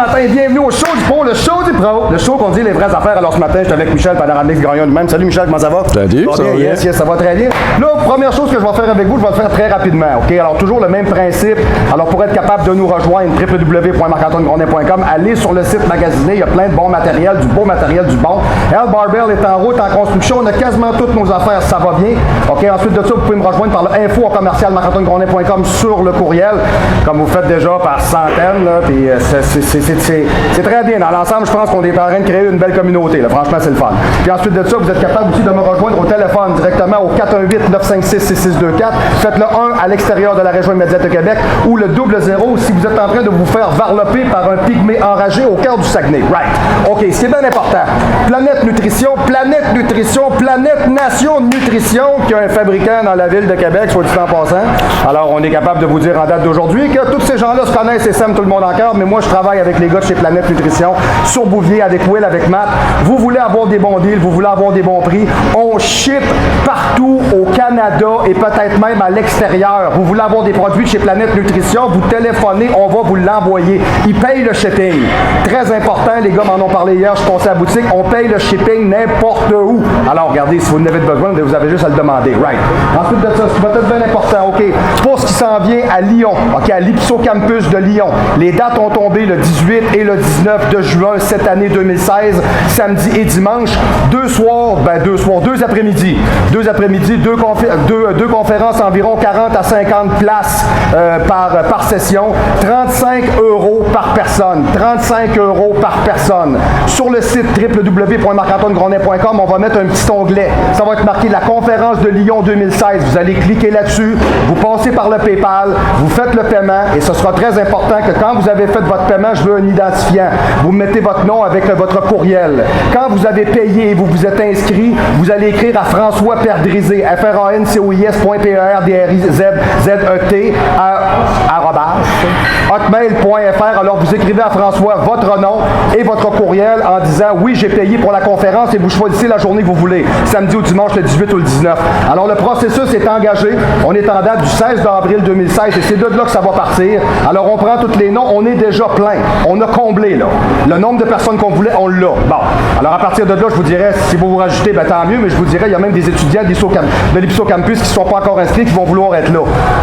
matin, bienvenue au show du pro, le show du pro, le show qu'on dit les vraies affaires. Alors ce matin, j'étais avec Michel Panoramics Gagnon lui-même. Salut Michel, comment ça va? Salut, ça va bien? Yes, ça va très bien. Là, première chose que je vais faire avec vous, je vais le faire très rapidement, OK? Alors toujours le même principe. Alors pour être capable de nous rejoindre, www.marc-antoine-grondin.com, allez sur le site magasiné, il y a plein de bons matériels, du beau matériel, du bon. L Barbell est en route, en construction, on a quasiment toutes nos affaires, ça va bien. OK, ensuite de ça, vous pouvez me rejoindre par info@marc-antoine-grondin.com sur le courriel, comme vous faites déjà par centaines, là, puis c'est très bien. Dans l'ensemble, je pense qu'on est en train de créer une belle communauté, là. Franchement, c'est le fun. Puis ensuite de ça, vous êtes capable aussi de me rejoindre au téléphone directement au 418-956-6624. Faites le 1 à l'extérieur de la région immédiate de Québec ou le 00 si vous êtes en train de vous faire varloper par un pygmée enragé au cœur du Saguenay. Right. OK, c'est bien important. Planète Nutrition, Planète Nation de Nutrition, qui a un fabricant dans la ville de Québec, soit dit en passant. Alors, on est capable de vous dire en date d'aujourd'hui que tous ces gens-là se connaissent et s'aiment tout le monde en cœur, mais moi, je travaille avec les gars de chez Planète Nutrition, sur Bouvier, avec Will, avec Matt. Vous voulez avoir des bons deals, vous voulez avoir des bons prix. On ship partout au Canada et peut-être même à l'extérieur. Vous voulez avoir des produits de chez Planète Nutrition, vous téléphonez, on va vous l'envoyer. Ils payent le shipping. Très important, les gars m'en ont parlé hier, je suis passé à la boutique, on paye le shipping n'importe où. Alors, regardez, si vous en avez besoin, vous avez juste à le demander. Right. Ensuite de ça, c'est peut-être bien important, OK, pour ce qui s'en vient à Lyon, OK, à l'Ipso Campus de Lyon. Les dates ont tombé le 18 et le 19 de juin cette année 2016, samedi et dimanche. Deux après-midi. Deux conférences, environ 40 à 50 places par session. 35 € par personne. 35 € par personne. Sur le site www.marc-antoine-grondin.com, on va mettre un petit onglet. Ça va être marqué la conférence de Lyon 2016. Vous allez cliquer là-dessus, vous passez par le PayPal, vous faites le paiement et ce sera très important que quand vous avez fait votre paiement, je veux un identifiant. Vous mettez votre nom avec votre courriel. Quand vous avez payé et vous vous êtes inscrit, vous allez écrire à François Perdrizet, FRANCOIS.PERDRIZET @hotmail.fr. Alors vous écrivez à François votre nom et votre courriel en disant oui, j'ai payé pour la conférence et vous choisissez la journée que vous voulez, samedi ou dimanche, le 18 ou le 19. Alors le processus est engagé. On est en date du 16 avril 2016 et c'est de là que ça va partir. Alors on prend tous les noms, on est déjà plein. On a comblé là. Le nombre de personnes qu'on voulait, on l'a. Bon. Alors à partir de là, je vous dirais, si vous vous rajoutez, ben, tant mieux, mais je vous dirais, il y a même des étudiants de l'Ipso Campus qui ne sont pas encore inscrits, qui vont vouloir être là.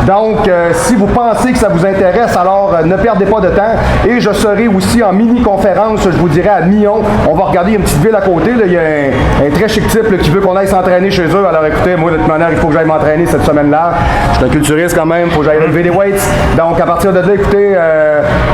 Donc, si vous pensez que ça vous intéresse, alors ne perdez pas de temps. Et je serai aussi en mini-conférence, je vous dirais, à Nyon. On va regarder une petite ville à côté. Là. Il y a un très chic type là, qui veut qu'on aille s'entraîner chez eux. Alors écoutez, moi, de toute manière, il faut que j'aille m'entraîner cette semaine-là. Je suis un culturiste quand même, il faut que j'aille relever des weights. Donc, à partir de là, écoutez,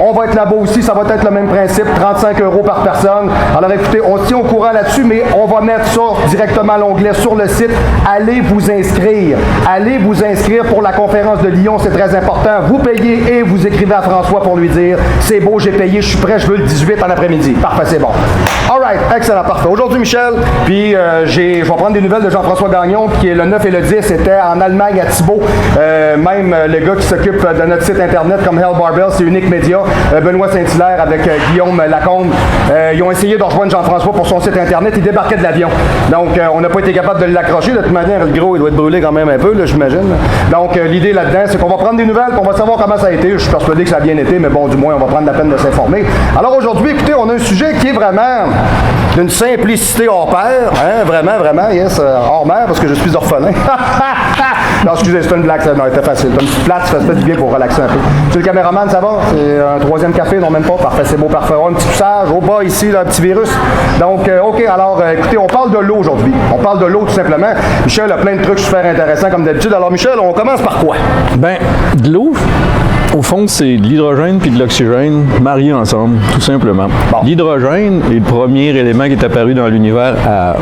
on va être là-bas aussi. Ça va être le même principe, 35 € par personne. Alors écoutez, on se tient au courant là-dessus, mais on va mettre ça directement à l'onglet sur le site. Allez vous inscrire. Allez vous inscrire pour la conférence de Lyon, c'est très important. Vous payez et vous écrivez à François pour lui dire c'est beau, j'ai payé, je suis prêt, je veux le 18 en après-midi. Parfait, c'est bon. Alright, excellent, parfait. Aujourd'hui, Michel, puis je vais prendre des nouvelles de Jean-François Gagnon, qui est le 9 et le 10, c'était en Allemagne à Thibault. Même le gars qui s'occupe de notre site internet comme Hell Barbell, c'est Unique Média, Benoît Saint-Hilaire avec Guillaume Lacombe. Ils ont essayé de rejoindre Jean-François pour son site internet, il débarquait de l'avion. Donc, on n'a pas été capable de l'accrocher. De toute manière, le gros, il doit être brûlé quand même un peu, là, j'imagine. Donc, l'idée là-dedans, c'est qu'on va prendre des nouvelles, qu'on va savoir comment ça a été. Je suis persuadé que ça a bien été, mais bon, du moins, on va prendre la peine de s'informer. Alors, aujourd'hui, écoutez, on a un sujet qui est vraiment d'une simplicité hors pair. Hein? Vraiment, yes, hors mer, parce que je suis orphelin. Non, excusez, c'est une blague, ça non, c'était facile. Une petite plate, ça se fait du bien pour relaxer un peu. Monsieur le caméraman, ça va? C'est un troisième café, non, même pas. Parfait, c'est beau, parfait. Oh, un petit poussage, au bas ici, là, un petit virus. Donc, OK, alors, écoutez, on parle de l'eau aujourd'hui. On parle de l'eau, tout simplement. Michel a plein de trucs super intéressants, comme d'habitude. Alors, Michel, on commence par quoi? Ben, de l'eau, au fond, c'est de l'hydrogène puis de l'oxygène mariés ensemble, tout simplement. Bon. L'hydrogène est le premier élément qui est apparu dans l'univers,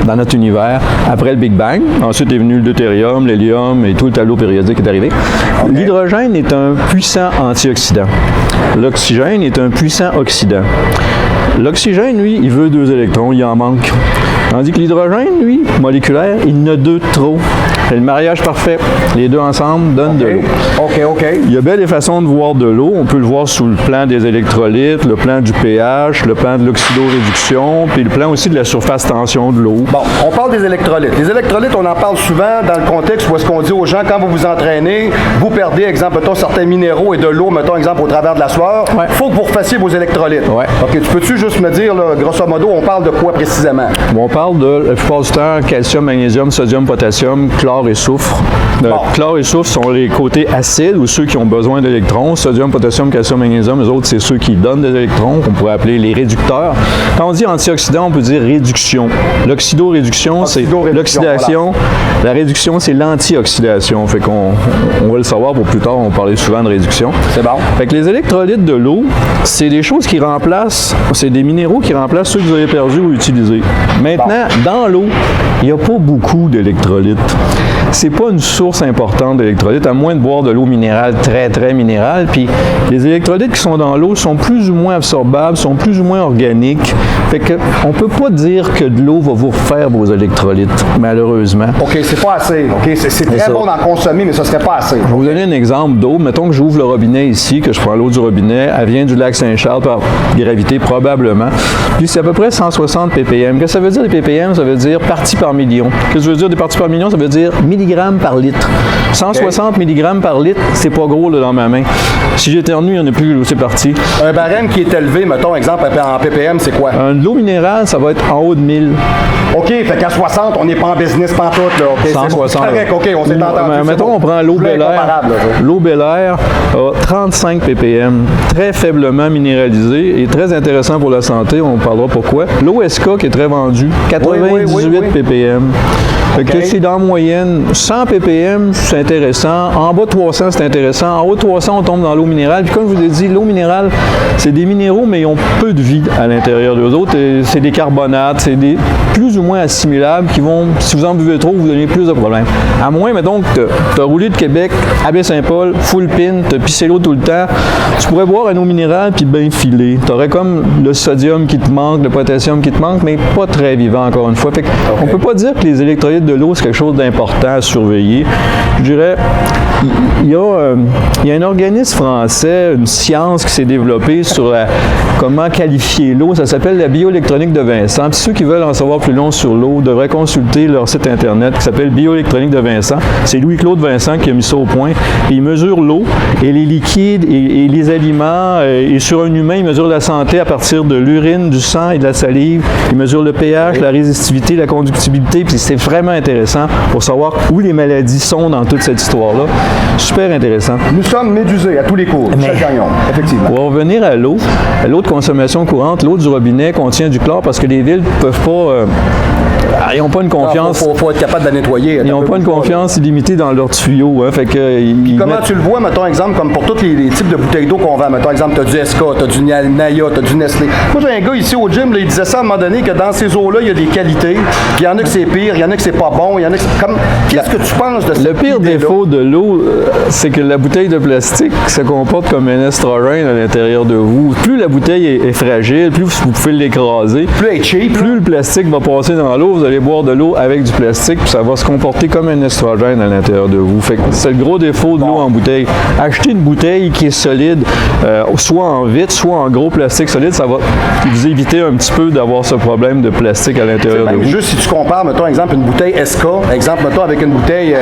dans notre univers, après le Big Bang. Ensuite est venu le deutérium, l'hélium et tout le tableau périodique est arrivé. Okay. L'hydrogène est un puissant antioxydant. L'oxygène est un puissant oxydant. L'oxygène, lui, il veut 2 électrons, il en manque. Tandis que l'hydrogène, lui, moléculaire, il en a 2 de trop. C'est le mariage parfait. Les deux ensemble donnent de l'eau. OK. Il y a bien des façons de voir de l'eau. On peut le voir sous le plan des électrolytes, le plan du pH, le plan de l'oxydoréduction, puis le plan aussi de la surface tension de l'eau. Bon, on parle des électrolytes. Les électrolytes, on en parle souvent dans le contexte où est-ce qu'on dit aux gens, quand vous vous entraînez, vous perdez, exemple, mettons, certains minéraux et de l'eau, mettons, exemple, au travers de la sueur, il Ouais. faut que vous refassiez vos électrolytes. Ouais. OK, tu peux-tu juste me dire, là, grosso modo, on parle de quoi précisément? On parle de, la plupart du temps, calcium, magnésium, sodium, potassium, chlore et soufre. Bon. Chlore et soufre sont les côtés acides ou ceux qui ont besoin d'électrons. Sodium, potassium, calcium, magnésium, les autres, c'est ceux qui donnent des électrons, qu'on pourrait appeler les réducteurs. Quand on dit antioxydant, on peut dire réduction. L'oxydoréduction, c'est Oxydoréduction, l'oxydation. La réduction, c'est l'antioxydation. Fait qu'on va le savoir pour plus tard, on parlait souvent de réduction. C'est bon. Fait que les électrolytes de l'eau, c'est des choses qui remplacent, c'est des minéraux qui remplacent ceux que vous avez perdus ou utilisés. Maintenant, dans l'eau, il n'y a pas beaucoup d'électrolytes. C'est pas une source importante d'électrolytes, à moins de boire de l'eau minérale, très, très minérale. Puis les électrolytes qui sont dans l'eau sont plus ou moins absorbables, sont plus ou moins organiques. Fait que on peut pas dire que de l'eau va vous refaire vos électrolytes, malheureusement. OK, c'est pas assez. OK, c'est très ça. bon d'en consommer, mais ça serait pas assez. Je vais vous donner un exemple d'eau. Mettons que j'ouvre le robinet ici, que je prends l'eau du robinet. Elle vient du lac Saint-Charles par gravité, probablement. Puis c'est à peu près 160 ppm. Qu'est-ce que ça veut dire, des ppm? Ça veut dire parties par million. Qu'est-ce que ça veut dire, des parties par million? Ça veut dire milligrammes par litre. 160 milligrammes par litre, c'est pas gros là, dans ma main. Si j'éternue, il n'y en a plus, c'est parti. Un barème qui est élevé, mettons, exemple, en ppm, c'est quoi? De l'eau minérale, ça va être en haut de 1000. OK, fait qu'à 60, on n'est pas en business pantoute, là. OK, c'est 160. correct, OK, on s'est entendu. c'est Mettons, bon. on prend l'eau Je voulais Bel Air. incomparable, là, ça. L'eau Bel Air a 35 ppm, très faiblement minéralisée et très intéressant pour la santé. On parlera pourquoi. L'eau SK qui est très vendue, 98 ppm. Fait que c'est dans la moyenne 100 ppm, c'est intéressant. En bas de 300, c'est intéressant. En haut de 300, on tombe dans l'eau minérale. Puis comme je vous ai dit, l'eau minérale, c'est des minéraux, mais ils ont peu de vie à l'intérieur d'eux autres. C'est des carbonates, c'est des plus ou moins assimilables qui vont, si vous en buvez trop, vous donner plus de problèmes. À moins, mettons, que tu as roulé de Québec à Baie-Saint-Paul, full pin, tu as pissé l'eau tout le temps, tu pourrais boire une eau minérale puis bien filer. Tu aurais comme le sodium qui te manque, le potassium qui te manque, mais pas très vivant, encore une fois. Fait on peut pas dire que les électrolytes de l'eau, c'est quelque chose d'important à surveiller. Je dirais, il y a un organisme français, une science qui s'est développée sur comment qualifier l'eau. Ça s'appelle la bioélectronique de Vincent. Puis ceux qui veulent en savoir plus long sur l'eau devraient consulter leur site internet qui s'appelle Bioélectronique de Vincent. C'est Louis-Claude Vincent qui a mis ça au point. Puis il mesure l'eau et les liquides et les aliments. Et sur un humain, il mesure la santé à partir de l'urine, du sang et de la salive. Il mesure le pH, la résistivité, la conductibilité. Puis c'est vraiment intéressant pour savoir où les maladies sont dans toute cette histoire-là. Super intéressant. Nous sommes médusés à tous les coups. Michel Gagnon, effectivement. Pour revenir à l'eau de consommation courante, l'eau du robinet contient du chlore parce que les villes ne peuvent pas... ils n'ont pas une confiance... Il faut être capable de la nettoyer. Ils n'ont pas une confiance illimitée dans leurs tuyaux. Hein, fait que, comment tu le vois, mettons exemple, comme pour tous les types de bouteilles d'eau qu'on vend. Mettons exemple, tu as du SK, tu as du Naya, tu as du Nestlé. Moi, j'ai un gars ici au gym, là, il disait ça à un moment donné, que dans ces eaux-là, il y a des qualités. Puis il y en a que c'est pire, il y en a que c'est pas bon, il y en a que c'est comme... Qu'est-ce que tu penses de ça? Le pire défaut de l'eau, c'est que la bouteille de plastique se comporte comme un estrogène à l'intérieur de vous. Plus la bouteille est fragile, plus vous pouvez l'écraser. Plus elle est cheap. Plus le plastique va passer dans l'eau, vous allez boire de l'eau avec du plastique, puis ça va se comporter comme un estrogène à l'intérieur de vous. Fait que c'est le gros défaut de l'eau en bouteille. Acheter une bouteille qui est solide, soit en vitre, soit en gros plastique solide, ça va vous éviter un petit peu d'avoir ce problème de plastique à l'intérieur de vous. Juste si tu compares, mettons exemple, une bouteille SK, exemple, mettons avec une bouteille,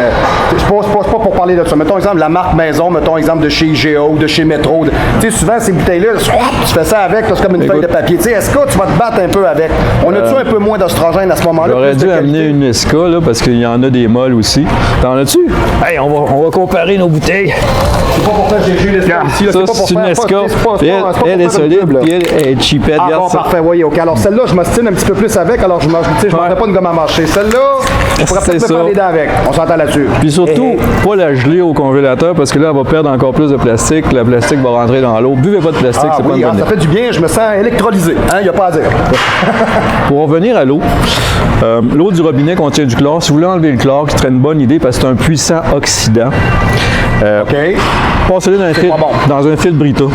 c'est pas pour parler de ça, mettons exemple la marque maison, mettons exemple de chez IGA ou de chez Metro. Tu sais, souvent ces bouteilles-là, tu fais ça avec, c'est comme une feuille de papier. Tu sais, SK, tu vas te battre un peu avec. On a-tu un peu moins d'ostrogène à ce moment-là? J'aurais dû amener une SK, là, parce qu'il y en a des molles aussi. T'en as-tu? Hey, on va comparer nos bouteilles. C'est pas pour ça que j'ai eu l'SK ici. Ça, c'est une SK. Elle est solide, puis elle est cheapette. Ah bon, parfait, oui, ok. Alors celle-là, je m'ostine un petit peu plus avec, alors je ne ferai pas une gomme à mâcher. Celle-là, on pourrait peut-être me faire les dents avec. On s'entend là-dessus. Puis surtout, pas la geler au congélateur, parce que là, elle va perdre encore plus de plastique. Le plastique va rentrer dans l'eau. Buvez pas de plastique, c'est pas une bonne idée. Ça fait du bien, je me sens électrolysé. Il n'y a pas à dire. Pour revenir à l'eau, l'eau du robinet contient du chlore. Si vous voulez enlever le chlore, c'est une bonne idée parce que c'est un puissant oxydant. OK. Passez-le dans un fil Brita.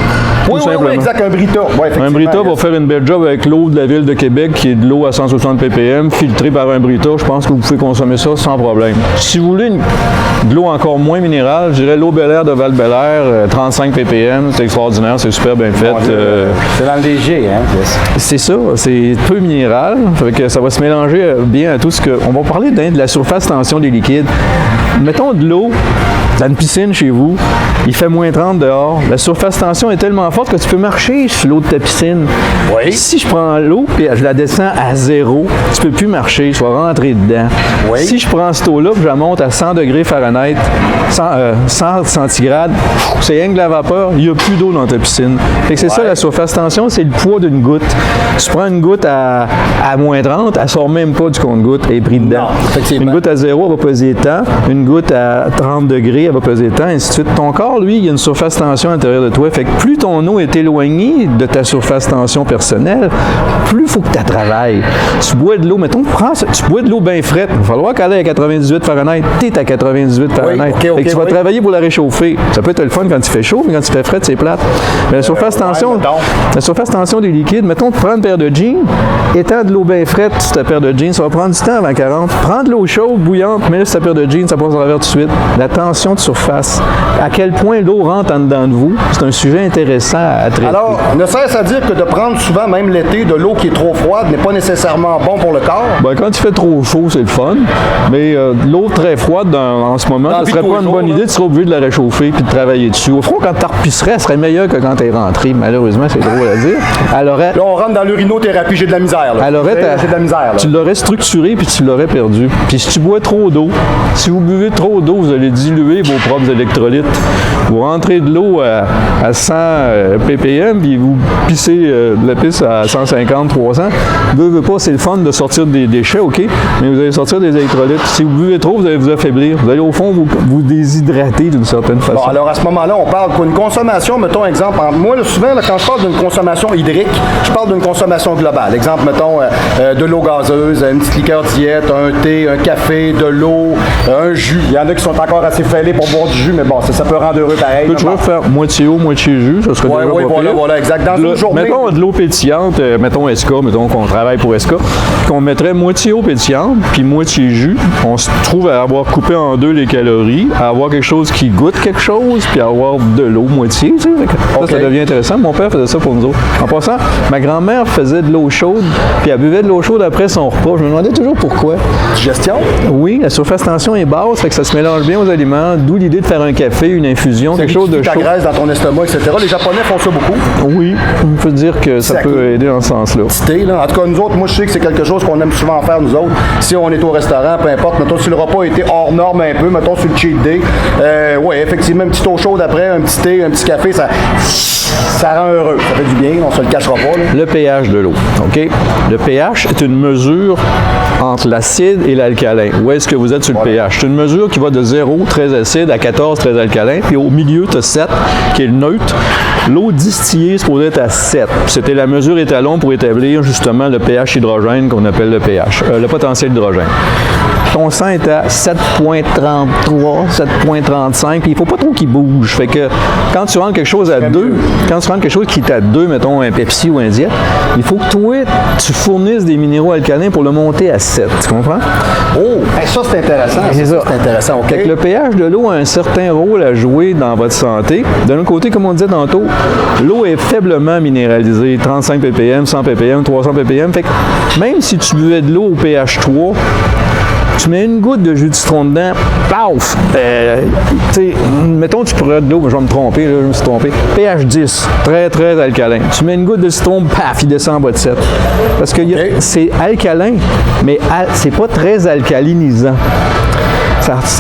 Oui, exact, un Brita. Un Brita va faire une belle job avec l'eau de la ville de Québec, qui est de l'eau à 160 ppm, filtrée par un Brita. Je pense que vous pouvez consommer ça sans problème. Si vous voulez de l'eau encore moins minérale, je dirais l'eau Bel Air de Val-Belair, 35 ppm, c'est extraordinaire, c'est super bien fait. C'est dans le léger, hein? C'est ça, c'est peu minéral, fait que ça va se mélanger bien à tout ce que... On va parler de la surface tension des liquides. Mettons de l'eau Dans une piscine chez vous, il fait moins 30 dehors. La surface tension est tellement forte que tu peux marcher sur l'eau de ta piscine. Oui. Si je prends l'eau et je la descends à 0, tu peux plus marcher, tu vas rentrer dedans. Oui. Si je prends cette eau-là et je la monte à 100 degrés Fahrenheit, 100 centigrades, c'est rien que de la vapeur, il n'y a plus d'eau dans ta piscine. Fait que c'est ça, la surface tension, c'est le poids d'une goutte. Tu prends une goutte à moins 30, elle sort même pas du compte-goutte, elle est prise dedans. Non, effectivement. Une goutte à 0, elle va peser tant. Une goutte à 30 degrés, elle va peser tant, ainsi de suite. Ton corps, lui, il y a une surface tension à l'intérieur de toi. Fait que plus ton eau est éloignée de ta surface tension personnelle, plus il faut que tu travailles. Tu bois de l'eau, mettons, tu bois de l'eau bien frette. Il va falloir qu'elle aille à 98 Fahrenheit. Tu es à 98 Fahrenheit. OK, fait que tu vas travailler pour la réchauffer. Ça peut être le fun quand il fait chaud, mais quand il fait frais, c'est plate. Mais la surface tension du liquide, mettons, tu prends une paire de jeans, étends de l'eau bien frette sur ta paire de jeans, ça va prendre du temps avant 40. Prends de l'eau chaude, bouillante, mets sur ta paire de jeans, ça passe en travers tout de suite. La tension de surface. À quel point l'eau rentre en dedans de vous, c'est un sujet intéressant à traiter. Alors, ne cesse à dire que de prendre souvent, même l'été, de l'eau qui est trop froide n'est pas nécessairement bon pour le corps. Ben, quand il fait trop chaud, c'est le fun. Mais l'eau très froide en ce moment, ce serait pas une bonne idée, tu serais obligé de la réchauffer puis de travailler dessus. Au fond, quand tu repisserais, elle serait meilleure que quand tu es rentré. Malheureusement, c'est drôle à dire. Là, on rentre dans l'urinothérapie, j'ai de la misère. Là. J'ai de la misère. Là. Tu l'aurais structuré puis tu l'aurais perdu. Puis si tu bois trop d'eau, si vous buvez trop d'eau, vous allez diluer vos propres électrolytes. Vous rentrez de l'eau à 100 ppm puis vous pissez de la pisse à 150, 300. Buvez pas, c'est le fun de sortir des déchets, OK? Mais vous allez sortir des électrolytes. Si vous buvez trop, vous allez vous affaiblir. Vous allez au fond vous déshydrater d'une certaine façon. Bon, alors à ce moment-là, on parle pour une consommation, mettons exemple. Moi, souvent, là, quand je parle d'une consommation hydrique, je parle d'une consommation globale. Exemple, mettons, de l'eau gazeuse, une petite liqueur diète, un thé, un café, de l'eau, un jus. Il y en a qui sont encore assez fêlés pour boire du jus, mais bon, ça peut rendre heureux pareil. Tu peux faire moitié eau, moitié jus, ça serait déjà pas pire. Voilà, exact. Dans une journée... Mettons de l'eau pétillante, mettons SK, mettons qu'on travaille pour SK, qu'on mettrait moitié eau pétillante, puis moitié jus. On se trouve à avoir coupé en deux les calories, à avoir quelque chose qui goûte quelque chose, puis à avoir de l'eau moitié, tu sais. Ça devient intéressant. Mon père faisait ça pour nous autres. En passant, ma grand-mère faisait de l'eau chaude, puis elle buvait de l'eau chaude après son repas. Je me demandais toujours pourquoi. Digestion? Oui, la surface tension est basse, fait que ça se mélange bien aux aliments, d'où l'idée de faire un café, une infusion, quelque chose de chaud. Ta graisse dans ton estomac, etc. Les Japonais font ça beaucoup. Oui, on peut dire que ça peut aider dans ce sens-là. Thé, là. En tout cas, nous autres, moi, je sais que c'est quelque chose qu'on aime souvent faire, nous autres. Si on est au restaurant, peu importe, mettons, si le repas a été hors norme un peu, mettons, sur le cheat day, oui, effectivement, une petite eau chaude après, un petit thé, un petit café, ça rend heureux. Ça fait du bien, on se le cachera pas. Là. Le pH de l'eau, OK? Le pH est une mesure entre l'acide et l'alcalin. Où est-ce que vous êtes sur le pH? C'est une mesure qui va de 0, très acide, à 14, très alcalin, puis au milieu, tu as 7, qui est le neutre. L'eau distillée est supposée être à 7. C'était la mesure étalon pour établir justement le pH hydrogène qu'on appelle le pH, le potentiel d'hydrogène. Ton sang est à 7,33, 7,35, puis il ne faut pas trop qu'il bouge. Fait que quand tu rentres quelque chose à 2, quand tu rentres quelque chose qui est à 2, mettons un Pepsi ou un Diet, il faut que toi, tu fournisses des minéraux alcalins pour le monter à 7. Tu comprends? Oh! Ça, c'est intéressant. C'est intéressant, OK. Fait que le pH de l'eau a un certain rôle à jouer dans votre santé. D'un autre côté, comme on disait tantôt, l'eau est faiblement minéralisée. 35 ppm, 100 ppm, 300 ppm. Fait que même si tu buvais de l'eau au pH 3, tu mets une goutte de jus de citron dedans, paf! Mettons tu pourrais de l'eau, mais je vais me tromper, là, je me suis trompé. pH 10, très très alcalin. Tu mets une goutte de citron, paf, il descend en bas de 7. Parce que c'est alcalin, mais c'est pas très alcalinisant.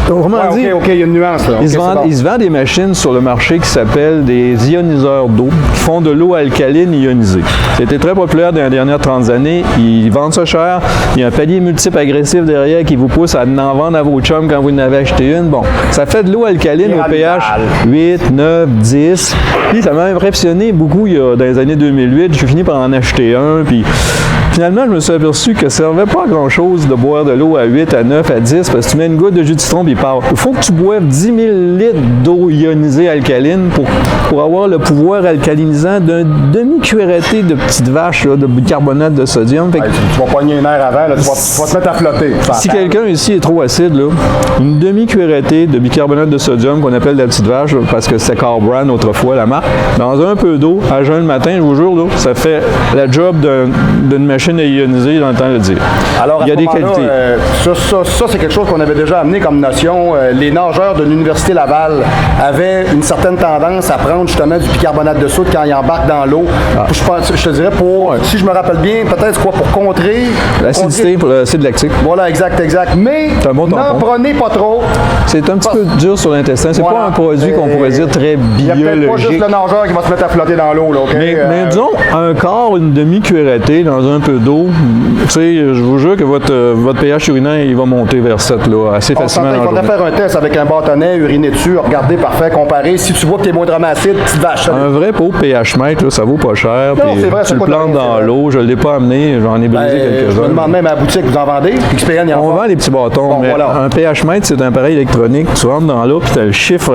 Autrement dit, OK, il y a une nuance. Là. Il se vend des machines sur le marché qui s'appellent des ioniseurs d'eau, qui font de l'eau alcaline ionisée. C'était très populaire dans les dernières 30 années. Ils vendent ça cher. Il y a un palier multiple agressif derrière qui vous pousse à en vendre à vos chums quand vous en avez acheté une. Bon, ça fait de l'eau alcaline au pH 8, 9, 10. Puis ça m'a impressionné beaucoup dans les années 2008. J'ai fini par en acheter un. Puis finalement, je me suis aperçu que ça ne servait pas à grand-chose de boire de l'eau à 8, à 9, à 10, parce que tu mets une goutte de jus de citron et il part. Il faut que tu boives 10 000 litres d'eau d'eau ionisée alcaline pour avoir le pouvoir alcalinisant d'un demi-cuillerée de petite vache là, de bicarbonate de sodium. Tu vas pogner une air avant, là, tu vas te mettre à flotter. Si quelqu'un ici est trop acide, là, une demi-cuillerée de bicarbonate de sodium qu'on appelle la petite vache, parce que c'était Carl Brand autrefois, la marque, dans un peu d'eau, à jeun le matin, je vous jure, là, ça fait la job d'une machine à ioniser dans le temps de le dire. Alors, il y a des qualités. Ça, c'est quelque chose qu'on avait déjà amené comme notion. Les nageurs de l'Université Laval avaient une certaine tendance à prendre justement du bicarbonate de soude quand ils embarquent dans l'eau. Je te dirais, si je me rappelle bien, peut-être pour contrer... L'acidité, pour l'acide lactique. Voilà, exact. Mais n'en prenez pas trop. C'est un petit peu dur sur l'intestin. C'est pas un produit qu'on pourrait dire très biologique. Il n'y a peut-être pas juste le nageur qui va se mettre à flotter dans l'eau. Là, okay? Mais disons, un quart, une demi-cuillerée dans un peu d'eau, tu sais, je vous jure que votre pH urinaire, il va monter vers 7, là, assez facilement. Il faudrait faire un test avec un bâtonnet, uriner dessus, regarder, parfait, comparer. Si tu vois que tu es moindrement acide, petite vache. Un vrai pot pH mètre, là, ça vaut pas cher. Non, c'est vrai, tu le plantes dans l'eau, je ne l'ai pas amené, j'en ai brisé quelques-uns. Je me demande même à la boutique, vous en vendez? On vend les petits bâtons, mais un pH mètre, c'est un appareil électronique. Tu rentres dans l'eau, puis tu as le chiffre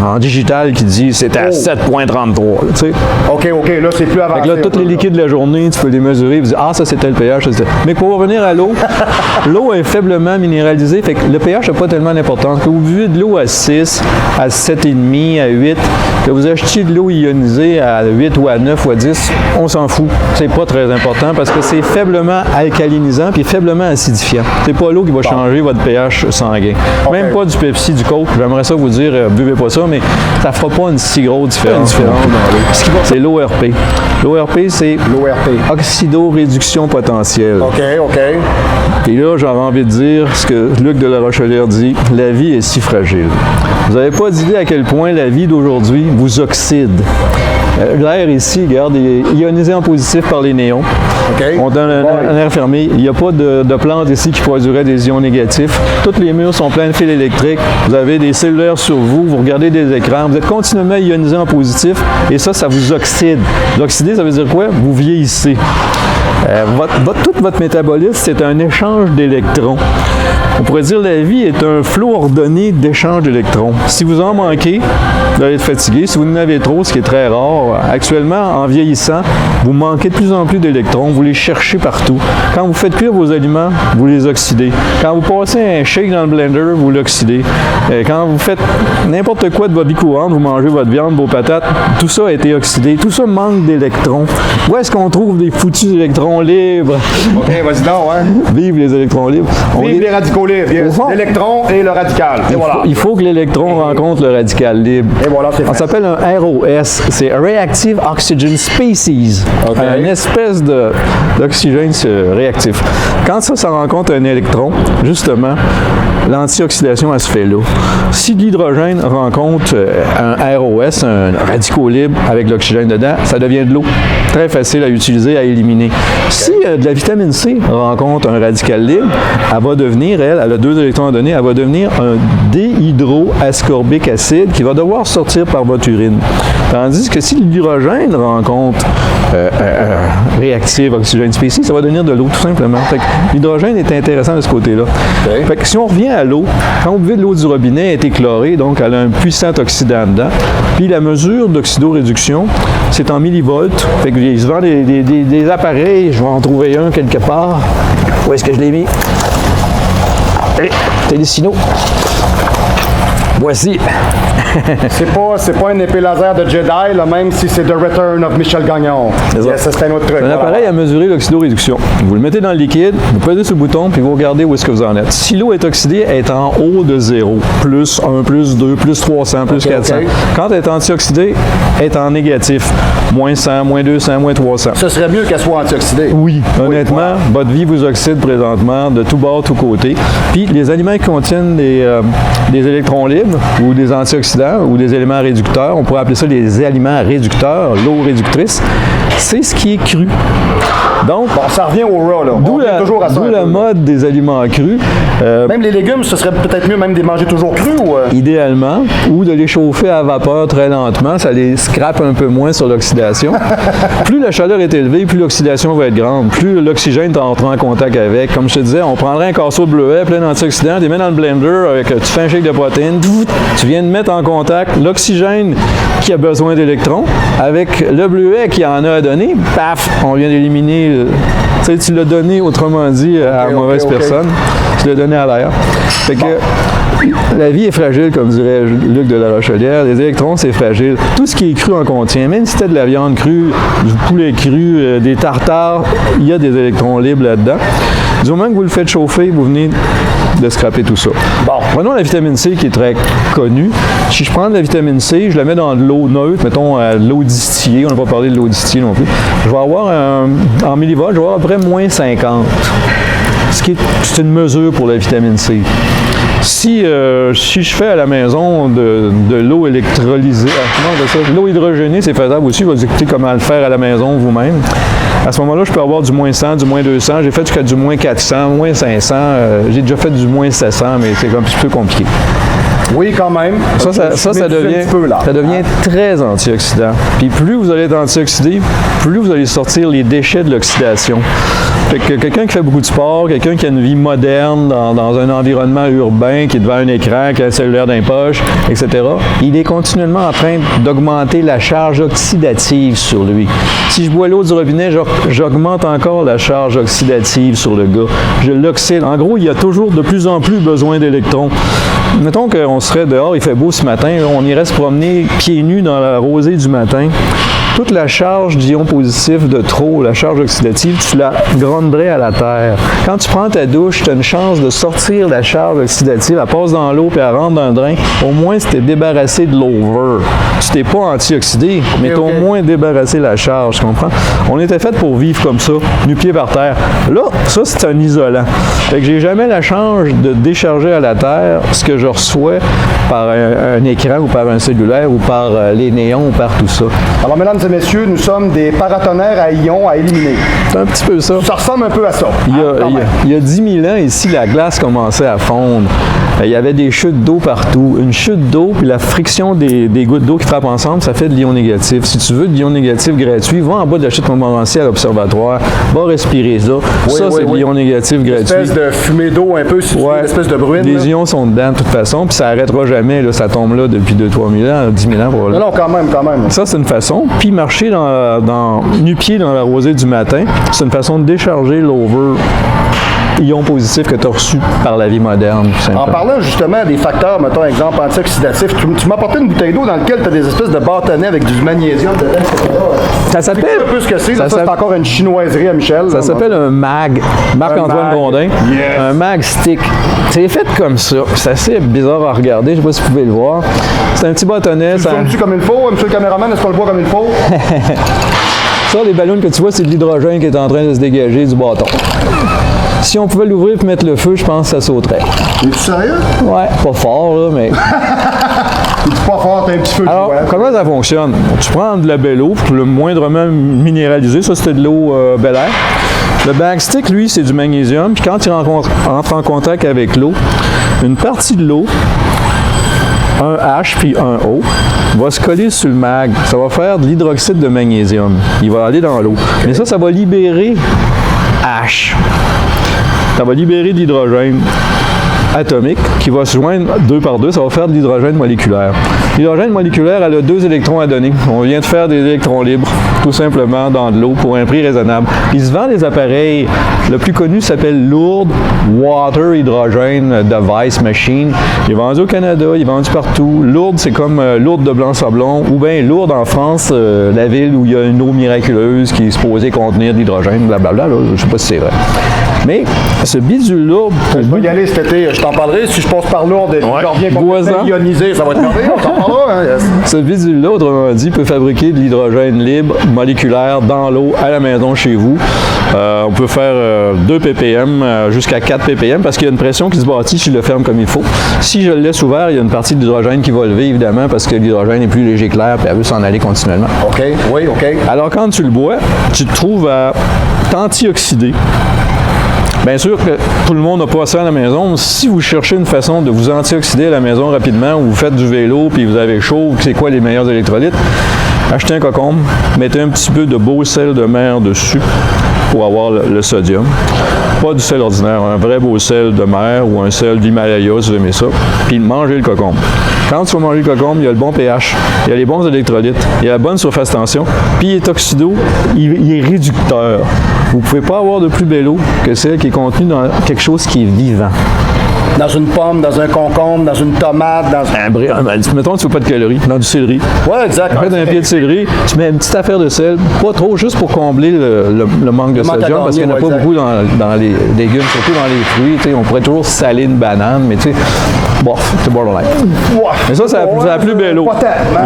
en digital qui dit c'est à 7,33. Tu sais. OK, là, c'est plus avancé. Fait que là, tous les liquides de la journée, tu peux les mesurer et dire ah, ça, c'était le pH. Mais pour revenir à l'eau, l'eau est faiblement minéralisée, fait que le pH n'a pas tellement d'importance. Que vous buvez de l'eau à 6, à 7,5, à 8, que vous achetiez de l'eau ionisée à 8 ou à 9 ou à 10, on s'en fout. C'est pas très important parce que c'est faiblement alcalinisant puis faiblement acidifiant. C'est pas l'eau qui va changer votre pH sanguin. Okay. Même pas du Pepsi, du Coke. J'aimerais ça vous dire, buvez pas ça, mais ça fera pas une si grosse différence. C'est l'ORP. L'ORP, c'est oxydoréduction potentielle. OK. Et là, j'aurais envie de dire ce que Luc de la Rochelière dit, la vie est si fragile. Vous n'avez pas d'idée à quel point la vie d'aujourd'hui vous oxyde. L'air ici, regarde, il est ionisé en positif par les néons. Okay. On donne un air fermé. Il n'y a pas de plantes ici qui produiraient des ions négatifs. Toutes les murs sont pleins de fils électriques. Vous avez des cellulaires sur vous. Vous regardez des écrans. Vous êtes continuellement ionisé en positif. Et ça vous oxyde. L'oxyder, ça veut dire quoi? Vous vieillissez. Tout votre métabolisme, c'est un échange d'électrons. On pourrait dire que la vie est un flot ordonné d'échanges d'électrons. Si vous en manquez, vous allez être fatigué. Si vous en avez trop, ce qui est très rare, actuellement, en vieillissant, vous manquez de plus en plus d'électrons. Vous les cherchez partout. Quand vous faites cuire vos aliments, vous les oxydez. Quand vous passez un shake dans le blender, vous l'oxydez. Quand vous faites n'importe quoi de votre vie courante, vous mangez votre viande, vos patates, tout ça a été oxydé. Tout ça manque d'électrons. Où est-ce qu'on trouve des foutus électrons libres? OK, vas-y donc, hein? Vive les électrons libres. Vive les radicaux libres. L'électron et le radical. Il faut que l'électron rencontre le radical libre. Et voilà, c'est fait. Ça s'appelle un ROS. C'est Reactive Oxygen Species. Okay. Une espèce d'oxygène réactif. Quand ça rencontre un électron, justement, l'antioxydation, elle se fait là. Si l'hydrogène rencontre un ROS, un radicaux libre avec l'oxygène dedans, ça devient de l'eau. Très facile à utiliser, à éliminer. Okay. Si de la vitamine C rencontre un radical libre, elle va devenir, elle a 2 électrons à donner, elle va devenir un déhydroascorbique acide qui va devoir sortir par votre urine. Tandis que si l'hydrogène rencontre réactive oxygène species, ça va devenir de l'eau, tout simplement. L'hydrogène est intéressant de ce côté-là. Okay. Fait que si on revient à l'eau, quand vous buvez de l'eau du robinet, elle a été chlorée, donc elle a un puissant oxydant dedans. Puis la mesure d'oxydoréduction, c'est en millivolts. Fait que il se vend des appareils, je vais en trouver un quelque part. Où est-ce que je l'ai mis? Allez, Télésino. Voici. c'est pas une épée laser de Jedi, là, même si c'est The Return of Michel Gagnon. Ça, c'est un autre truc. C'est un appareil à mesurer l'oxydoréduction. Vous le mettez dans le liquide, vous pesez sur le bouton, puis vous regardez où est-ce que vous en êtes. Si l'eau est oxydée, elle est en haut de 0. Plus 1, plus 2, plus 300, plus 400. Okay. Quand elle est antioxydée, elle est en négatif. Moins 100, moins 200, moins 300. Ce serait mieux qu'elle soit antioxydée. Oui. Honnêtement, votre vie vous oxyde présentement de tout bord, tout côté. Puis les aliments qui contiennent des électrons libres, ou des antioxydants ou des éléments réducteurs. On pourrait appeler ça des aliments réducteurs, l'eau réductrice. c'est ce qui est cru. Donc, Bon, ça revient au raw, là. On revient toujours à ça. d'où la mode des aliments crus. Même les légumes, ce serait peut-être mieux même de les manger toujours crus ou... Idéalement, ou de les chauffer à vapeur très lentement, ça les scrape un peu moins sur l'oxydation. Plus la chaleur est élevée, plus l'oxydation va être grande, plus l'oxygène t'entre en contact avec. Comme je te disais, on prendrait un casseau de bleuet plein d'antioxydants, tu les mets dans le blender, avec, tu fais un shake de protéines, tu viens de mettre en contact l'oxygène qui a besoin d'électrons avec le bleuet qui en a à donner, paf, on vient d'éliminer. Tu sais, tu l'as donné, autrement dit, à la mauvaise personne. Tu l'as donné à l'air. Fait que la vie est fragile, comme dirait Luc de la Rochelière. Les électrons, c'est fragile. Tout ce qui est cru en contient. Même si c'était de la viande crue, du poulet cru, des tartares, il y a des électrons libres là-dedans. Du moment que vous le faites chauffer, vous venez de scraper tout ça. Bon, prenons la vitamine C qui est très connue. Si je prends de la vitamine C, je la mets dans de l'eau neutre, mettons de l'eau distillée, on n'a pas parlé de l'eau distillée non plus. Je vais avoir, en millivolts, je vais avoir à peu près moins 50. C'est une mesure pour la vitamine C. Si je fais à la maison de l'eau électrolysée, l'eau hydrogénée, c'est faisable aussi, vous écoutez comment le faire à la maison vous-même. À ce moment-là, je peux avoir du moins 100, du moins 200, j'ai fait jusqu'à du moins 400, moins 500, j'ai déjà fait du moins 700, mais c'est un petit peu compliqué. Oui, quand même. Ça devient très antioxydant. Puis plus vous allez être antioxydé, plus vous allez sortir les déchets de l'oxydation. Fait que quelqu'un qui fait beaucoup de sport, quelqu'un qui a une vie moderne dans un environnement urbain, qui est devant un écran, qui a un cellulaire dans les poches, etc., il est continuellement en train d'augmenter la charge oxydative sur lui. Si je bois l'eau du robinet, j'augmente encore la charge oxydative sur le gars. Je l'oxyde. En gros, il y a toujours de plus en plus besoin d'électrons. Mettons qu'on serait dehors, il fait beau ce matin, on irait se promener pieds nus dans la rosée du matin. Toute la charge d'ions positifs de trop, la charge oxydative, tu la gronderais à la terre. Quand tu prends ta douche, tu as une chance de sortir la charge oxydative, elle passe dans l'eau puis elle rentre dans le drain. Au moins, tu t'es débarrassé de l'over. Tu t'es pas antioxydé, mais tu as au moins débarrassé la charge, tu comprends? On était fait pour vivre comme ça, nu-pieds par terre. Là, ça, c'est un isolant. Fait que j'ai jamais la chance de décharger à la terre ce que je reçois par un écran ou par un cellulaire ou par les néons ou par tout ça. Alors, mesdames et messieurs, nous sommes des paratonnerres à ions à éliminer. C'est un petit peu ça. Ça ressemble un peu à ça. Il y a 10 000 ans, ici, la glace commençait à fondre. Il y avait des chutes d'eau partout. Une chute d'eau, puis la friction des gouttes d'eau qui frappent ensemble, ça fait de l'ion négatif. Si tu veux de l'ion négatif gratuit, va en bas de la chute Montmorency à l'observatoire, va respirer ça. C'est de l'ion négatif gratuit. Une espèce de fumée d'eau un peu, une espèce de bruine. Les ions sont dedans de toute façon, puis ça n'arrêtera jamais. Là, ça tombe là depuis 2-3 000 ans, 10 000 ans. Pour non, quand même. Ça, c'est une façon. Puis marcher nu-pied dans la rosée du matin, c'est une façon de décharger l'over ions positifs que tu as reçus par la vie moderne. En parlant justement des facteurs, mettons exemple antioxydatifs, tu m'as apporté une bouteille d'eau dans laquelle tu as des espèces de bâtonnets avec du magnésium dedans. Ça s'appelle... un peu ce que c'est. Ça, c'est encore une chinoiserie à Michel. Ça s'appelle un mag. Marc-Antoine Grondin. Yes. Un mag stick. C'est fait comme ça. C'est assez bizarre à regarder. Je ne sais pas si vous pouvez le voir. C'est un petit bâtonnet. Tu le zoomes-tu comme il faut? Monsieur le caméraman, est-ce qu'on le voit comme il faut? Ça, les ballons que tu vois, c'est de l'hydrogène qui est en train de se dégager du bâton. Si on pouvait l'ouvrir et mettre le feu, je pense que ça sauterait. Es-tu sérieux? Ouais, pas fort, là, mais... T'es pas fort, t'as un petit peu de Alors, comment ça fonctionne? Tu prends de la belle eau, le moindrement minéralisé. Ça, c'était de l'eau Bel Air. Le bag stick, lui, c'est du magnésium. Puis quand il entre en contact avec l'eau, une partie de l'eau, un H puis un O, va se coller sur le mag. Ça va faire de l'hydroxyde de magnésium. Il va aller dans l'eau. Mais ça va libérer H. Ça va libérer de l'hydrogène atomique qui va se joindre 2 par 2, ça va faire de l'hydrogène moléculaire. L'hydrogène moléculaire, elle a 2 électrons à donner. On vient de faire des électrons libres, tout simplement, dans de l'eau pour un prix raisonnable. Il se vend des appareils. Le plus connu s'appelle Lourdes Water Hydrogen Device Machine. Il est vendu au Canada, il est vendu partout. Lourdes, c'est comme Lourdes de Blanc-Sablon, ou bien Lourdes en France, la ville où il y a une eau miraculeuse qui est supposée contenir de l'hydrogène, blablabla. Je ne sais pas si c'est vrai. Mais ce bidule-là... Je vais y aller cet été, je t'en parlerai. Si je passe par Lourdes et je reviens complètement ionisé, ça va être merveilleux, on s'en parlera. Hein? Cette bidule-là, autrement dit, peut fabriquer de l'hydrogène libre, moléculaire, dans l'eau, à la maison, chez vous. On peut faire 2 ppm jusqu'à 4 ppm parce qu'il y a une pression qui se bâtit si je le ferme comme il faut. Si je le laisse ouvert, il y a une partie de l'hydrogène qui va lever, évidemment, parce que l'hydrogène est plus léger que l'air et elle veut s'en aller continuellement. OK, oui, OK. Alors, quand tu le bois, tu te trouves à t'antioxyder. Bien sûr que tout le monde n'a pas ça à la maison. Si vous cherchez une façon de vous antioxyder à la maison rapidement, ou vous faites du vélo, puis vous avez chaud, c'est quoi les meilleurs électrolytes? Achetez un cocombe, mettez un petit peu de beau sel de mer dessus pour avoir le sodium. Pas du sel ordinaire, un vrai beau sel de mer ou un sel d'Himalaya, si vous aimez ça. Puis mangez le cocombe. Quand tu vas manger le cocombe, il y a le bon pH, il y a les bons électrolytes, il y a la bonne surface tension, puis il est oxydo, il est réducteur. Vous ne pouvez pas avoir de plus belle eau que celle qui est contenue dans quelque chose qui est vivant. Dans une pomme, dans un concombre, dans une tomate, dans mettons, tu ne fais pas de calories, dans du céleri. Oui, exact. En fait, un pied de céleri, tu mets une petite affaire de sel, pas trop, juste pour combler le manque de sodium, parce qu'il n'y en a pas beaucoup dans les légumes, surtout dans les fruits. On pourrait toujours saler une banane, mais tu sais, bof, c'est borderline. Mais ça, c'est la plus belle eau.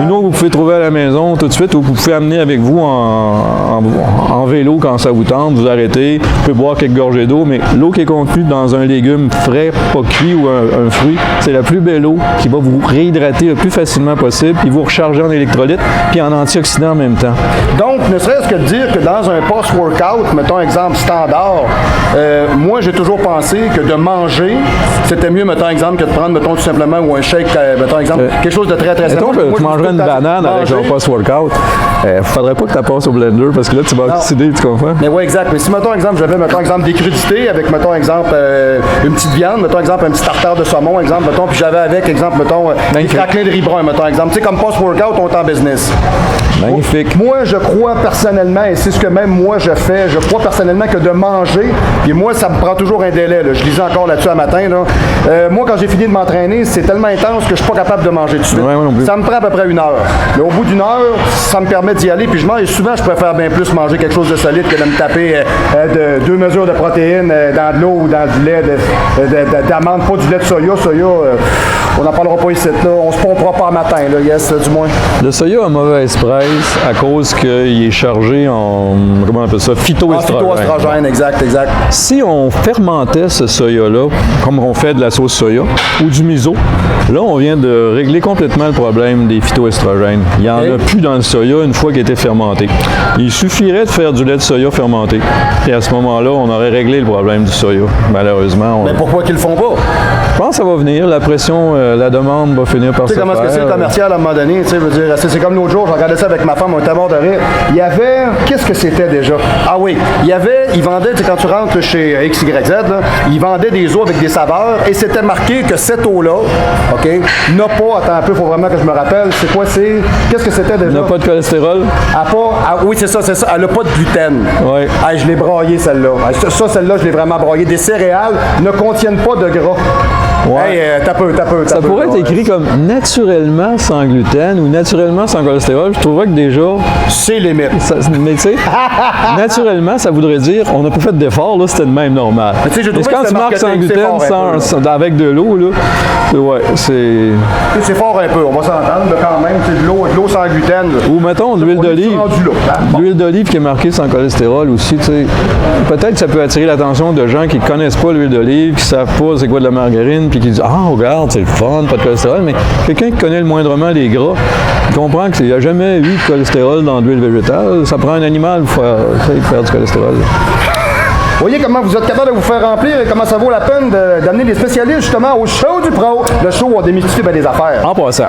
Une eau que vous pouvez trouver à la maison tout de suite, ou que vous pouvez amener avec vous en vélo quand ça vous tente, vous arrêtez, vous pouvez boire quelques gorgées d'eau, mais l'eau qui est contenue dans un légume frais, pas cuit, ou un fruit, c'est la plus belle eau qui va vous réhydrater le plus facilement possible, puis vous recharger en électrolytes, puis en antioxydants en même temps. Donc, ne serait-ce que de dire que dans un post-workout, mettons exemple standard, moi j'ai toujours pensé que de manger, c'était mieux, mettons exemple, que de prendre, mettons tout simplement, ou un shake, mettons exemple, quelque chose de très très simple. Mettons que tu mangerais une banane avec un post-workout, faudrait pas que tu passes au blender, parce que là tu vas oxyder, tu comprends? Mais oui, exact. Mais si, mettons exemple, j'avais, mettons exemple, des crudités avec, mettons exemple, une petite viande, mettons exemple, un petit tartare de saumon, exemple, mettons, puis j'avais avec, exemple, mettons, des craquelins de riz brun, mettons, exemple. Tu sais, comme post-workout, on est en business. Magnifique. Moi, je crois personnellement, et c'est ce que même moi je fais, je crois personnellement que de manger, et moi, ça me prend toujours un délai, là. Je lisais encore là-dessus un matin, là. Moi, quand j'ai fini de m'entraîner, c'est tellement intense que je suis pas capable de manger tout de suite. Ouais, ça me prend à peu près 1 heure. Mais au bout d'1 heure, ça me permet d'y aller, puis je mange, et souvent, je préfère bien plus manger quelque chose de solide que de me taper 2 mesures de protéines dans de l'eau ou dans du lait d'amande, pas du lait de soya. On n'en parlera pas ici, là. On se pompera pas le matin, là, yes, du moins. Le soya a mauvaise presse à cause qu'il est chargé en, comment on appelle ça, phytoestrogène. Phytoestrogène, exact. Si on fermentait ce soya-là, comme on fait de la sauce soya, ou du miso, là, on vient de régler complètement le problème des phytoestrogènes. Il n'y en a plus dans le soya une fois qu'il a été fermenté. Il suffirait de faire du lait de soya fermenté. Et à ce moment-là, on aurait réglé le problème du soya. Malheureusement. Mais pourquoi qu'ils le font pas? Je pense que ça va venir. La pression, la demande va finir par se faire. Tu sais comment est-ce que c'est le commercial à un moment donné? Tu sais, je veux dire, c'est comme l'autre jour, je regardais ça avec ma femme, on était mort de rire. Il y avait, qu'est-ce que c'était déjà? Ah oui, ils vendaient, tu sais, quand tu rentres chez XYZ, là, ils vendaient des eaux avec des saveurs et c'était marqué que cette eau-là, OK, n'a pas, attends un peu, il faut vraiment que je me rappelle, c'est quoi, qu'est-ce que c'était déjà? N'a pas de cholestérol? Oui, c'est ça, elle n'a pas de gluten. Oui. Ah, je l'ai broyée, celle-là. Celle-là, je l'ai vraiment broyée. Des céréales ne contiennent pas de gras. Ouais. Hey, t'as peu. Ça pourrait être écrit comme naturellement sans gluten ou naturellement sans cholestérol. Je trouverais que déjà. C'est limite. Mais tu sais, naturellement, ça voudrait dire on n'a pas fait d'effort, là, c'était de même normal. Mais quand tu marques sans gluten, avec de l'eau, là, ouais, c'est. C'est fort un peu, on va s'entendre, mais quand même, c'est de l'eau sans gluten. Là. Ou mettons de l'huile d'olive. L'huile d'olive qui est marquée sans cholestérol aussi, tu sais. Peut-être que ça peut attirer l'attention de gens qui ne connaissent pas l'huile d'olive, qui ne savent pas c'est quoi de la margarine, puis qui disent ah, regarde, c'est le fun, pas de cholestérol. Mais quelqu'un qui connaît le moindrement les gras, il comprend qu'il n'y a jamais eu de cholestérol dans l'huile végétale. Ça prend un animal pour faire du cholestérol. Vous voyez comment vous êtes capable de vous faire remplir et comment ça vaut la peine d'amener des spécialistes justement au show du pro. Le show où on démystifie des affaires. En passant,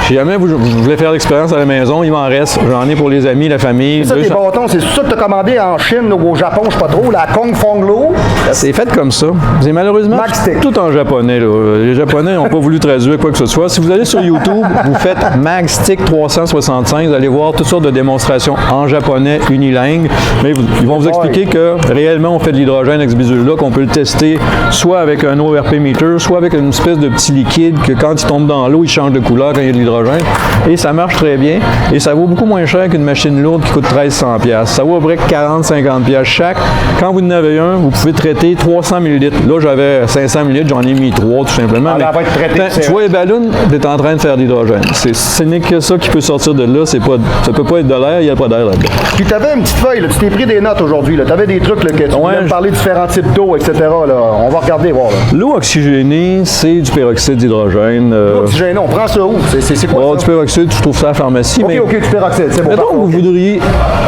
si jamais vous voulez faire l'expérience à la maison, il m'en reste. J'en ai pour les amis, la famille. Ça, tes bâtons, c'est ça que tu as commandé en Chine ou au Japon, je sais pas trop, la Kong Fong Lo. C'est fait comme ça. C'est malheureusement tout en japonais. Là. Les Japonais n'ont pas voulu traduire quoi que ce soit. Si vous allez sur YouTube, vous faites Magstick 365, vous allez voir toutes sortes de démonstrations en japonais unilingue. Mais ils vont vous expliquer que réellement, on fait fait de l'hydrogène avec ce bidule-là, qu'on peut le tester soit avec un ORP meter, soit avec une espèce de petit liquide que quand il tombe dans l'eau, il change de couleur quand il y a de l'hydrogène. Et ça marche très bien. Et ça vaut beaucoup moins cher qu'une machine lourde qui coûte 1300$. Ça vaut à peu près 40-50$ chaque. Quand vous en avez un, vous pouvez traiter 300 ml. Là, j'avais 500 ml, j'en ai mis 3 tout simplement. Alors, va être traité, tu vois les ballons, tu es en train de faire de l'hydrogène. Ce n'est que ça qui peut sortir de là. Ça peut pas être de l'air, il n'y a pas d'air là-dedans. Puis tu avais une petite feuille, là, tu t'es pris des notes aujourd'hui. Tu avais des trucs là, que tu voulais me parler de différents types d'eau, etc. Là. On va regarder, voir. L'eau oxygénée, c'est du peroxyde d'hydrogène. L'eau oxygénée, on prend ça où? C'est quoi ça? Du peroxyde, tu trouves ça à la pharmacie. OK, du peroxyde, c'est bon. Mettons que vous voudriez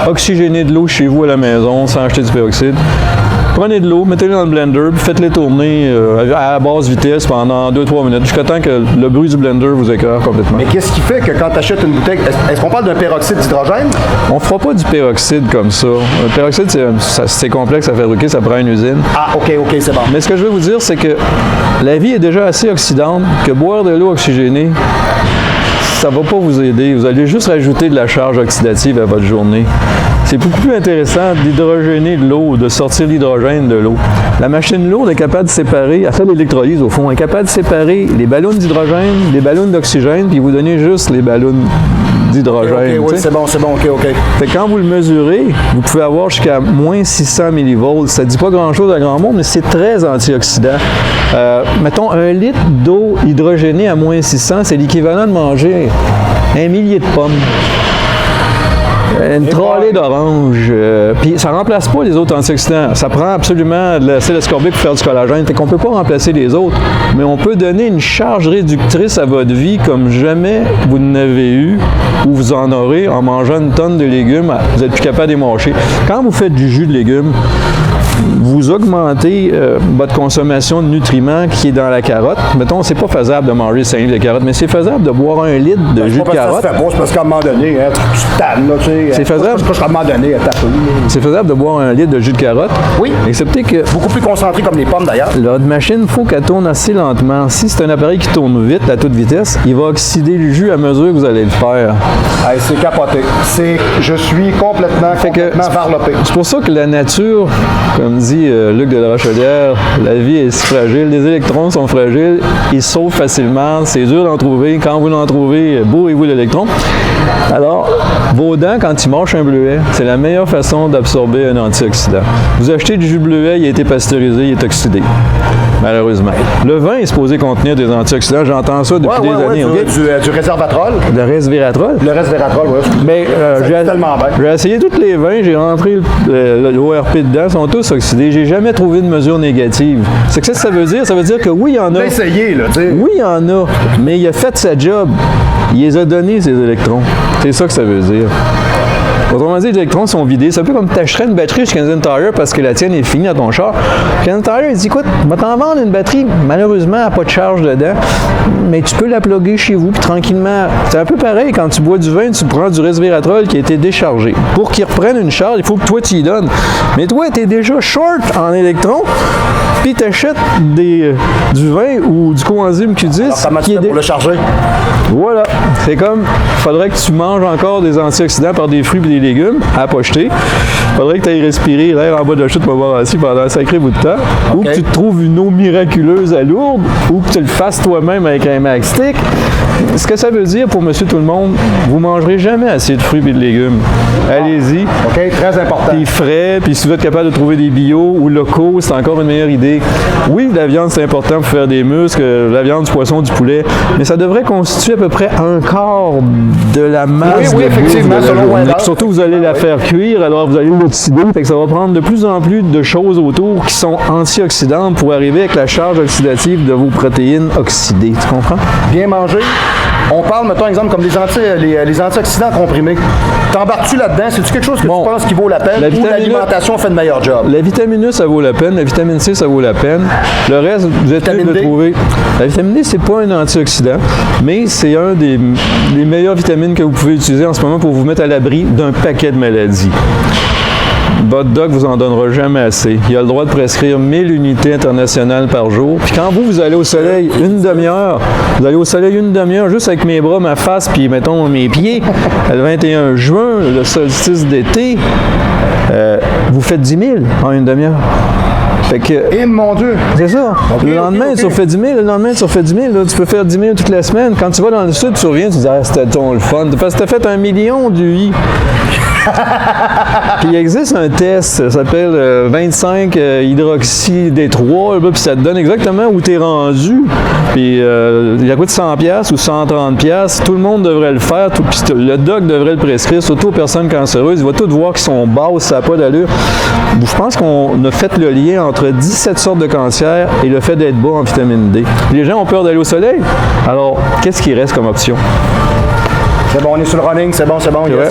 oxygéner de l'eau chez vous à la maison sans acheter du peroxyde. Prenez de l'eau, mettez-le dans le blender, puis faites-les tourner à basse vitesse pendant 2-3 minutes, jusqu'à temps que le bruit du blender vous écœure complètement. Mais qu'est-ce qui fait que quand tu achètes une bouteille, est-ce qu'on parle d'un peroxyde d'hydrogène? On ne fera pas du peroxyde comme ça. Un peroxyde, c'est complexe à fabriquer, ça prend une usine. Ah, OK, c'est bon. Mais ce que je veux vous dire, c'est que la vie est déjà assez oxydante que boire de l'eau oxygénée, ça ne va pas vous aider. Vous allez juste rajouter de la charge oxydative à votre journée. C'est beaucoup plus intéressant d'hydrogéner de l'eau, de sortir l'hydrogène de l'eau. La machine lourde est capable de séparer, elle fait l'électrolyse au fond, elle est capable de séparer les ballons d'hydrogène, les ballons d'oxygène, puis vous donnez juste les ballons d'hydrogène. OK, oui, c'est bon, OK. Fait que quand vous le mesurez, vous pouvez avoir jusqu'à moins 600 millivolts. Ça ne dit pas grand-chose à grand monde, mais c'est très antioxydant. Mettons, 1 litre d'eau hydrogénée à moins 600, c'est l'équivalent de manger 1 millier de pommes. Une trolley d'orange. Puis ça ne remplace pas les autres antioxydants. Ça prend absolument de l'acide ascorbique pour faire du collagène. Fait qu'on ne peut pas remplacer les autres. Mais on peut donner une charge réductrice à votre vie comme jamais vous n'avez eu ou vous en aurez en mangeant une tonne de légumes. Vous n'êtes plus capable de les mâcher. Quand vous faites du jus de légumes, vous augmentez votre consommation de nutriments qui est dans la carotte. Mettons, c'est pas faisable de manger 5 livres de carottes, mais c'est faisable de boire 1 litre de jus de carotte. C'est parce qu'à un moment donné, tu tannes, là, tu sais. C'est faisable. À un moment donné, c'est faisable de boire 1 litre de jus de carotte. Oui. Excepté que... Beaucoup plus concentré comme les pommes, d'ailleurs. Votre machine, il faut qu'elle tourne assez lentement. Si c'est un appareil qui tourne vite, à toute vitesse, il va oxyder le jus à mesure que vous allez le faire. Hey, c'est capoté. Je suis complètement varlopé. C'est pour ça que la nature, comme dit Luc de la Rochaudière, la vie est si fragile, les électrons sont fragiles, ils sauvent facilement, c'est dur d'en trouver. Quand vous en trouvez, bourrez-vous l'électron. Alors, vos dents, quand ils mâchent un bleuet, c'est la meilleure façon d'absorber un antioxydant. Vous achetez du jus de bleuet, il a été pasteurisé, il est oxydé. Malheureusement. Le vin est supposé contenir des antioxydants, j'entends ça depuis des années. Du resveratrol. Le resveratrol? Le resveratrol, oui. Mais c'est tellement bien. J'ai essayé tous les vins, j'ai rentré l'ORP dedans, ils sont tous oxydés. J'ai jamais trouvé de mesure négative. C'est que ça veut dire? Ça veut dire que oui, il y en a. J'ai essayé, là, tu sais. Oui, il y en a, mais il a fait sa job. Il les a donnés, ces électrons. C'est ça que ça veut dire. Autrement dit, les électrons sont vidés. C'est un peu comme tu achèterais une batterie chez Canadian Tire parce que la tienne est finie à ton char. Canadian Tire, il dit, écoute, on va t'en vendre une batterie. Malheureusement, elle n'a pas de charge dedans. Mais tu peux la plugger chez vous, puis tranquillement. C'est un peu pareil. Quand tu bois du vin, tu prends du resveratrol qui a été déchargé. Pour qu'il reprenne une charge, il faut que toi, tu y donnes. Mais toi, tu es déjà short en électrons, puis tu achètes du vin ou du coenzyme Q10. Alors, comment tu fais pour le charger? Voilà. C'est comme, il faudrait que tu manges encore des antioxydants par des fruits et des légumes à pocheter. Il faudrait que tu ailles respirer l'air en bas de la chute pour boire assis pendant un sacré bout de temps. Okay. Ou que tu te trouves une eau miraculeuse à Lourdes, ou que tu le fasses toi-même avec un MagStick. Ce que ça veut dire pour monsieur tout le monde, vous ne mangerez jamais assez de fruits et de légumes. Allez-y. OK, très important. Puis frais, puis si vous êtes capable de trouver des bio ou locaux, c'est encore une meilleure idée. Oui, la viande, c'est important pour faire des muscles, la viande, du poisson, du poulet, mais ça devrait constituer à peu près un quart de la masse oui, effectivement, de la journée. Surtout, vous allez la faire cuire, alors vous allez l'oxyder, fait que ça va prendre de plus en plus de choses autour qui sont antioxydantes pour arriver avec la charge oxydative de vos protéines oxydées. Tu comprends? Bien manger. On parle, mettons, exemple, comme les antioxydants comprimés. T'embarques-tu là-dedans? C'est-tu quelque chose que tu penses qui vaut la peine ou l'alimentation fait le meilleur job? La vitamine E, ça vaut la peine. La vitamine C, ça vaut la peine. Le reste, vous êtes mieux de le trouver. La vitamine D, c'est pas un antioxydant, mais c'est un des meilleures vitamines que vous pouvez utiliser en ce moment pour vous mettre à l'abri d'un paquet de maladies. Votre doc vous en donnera jamais assez. Il a le droit de prescrire 1000 unités internationales par jour. Puis quand vous allez au soleil une demi-heure, vous allez au soleil une demi-heure juste avec mes bras, ma face, puis mettons mes pieds, le 21 juin, le solstice d'été, vous faites 10 000 en une demi-heure. Fait que, Et mon Dieu! c'est ça. Le lendemain, tu refais 10 000. Le lendemain, tu refais 10 000. Là, tu peux faire 10 000 toutes les semaines. Quand tu vas dans le sud, tu reviens, tu dis « c'était ton le fun. » Parce que tu as fait 1 million du I. Puis il existe un test, ça s'appelle 25 hydroxy D3, puis ça te donne exactement où tu es rendu. Puis il coûte 100$ ou 130$. Tout le monde devrait le faire. Puis le doc devrait le prescrire, surtout aux personnes cancéreuses. Il va tout voir qu'ils sont basses, ça n'a pas d'allure. Je pense qu'on a fait le lien entre 17 sortes de cancers et le fait d'être bas en vitamine D. Les gens ont peur d'aller au soleil. Alors, qu'est-ce qui reste comme option? C'est bon, on est sur le running, c'est bon,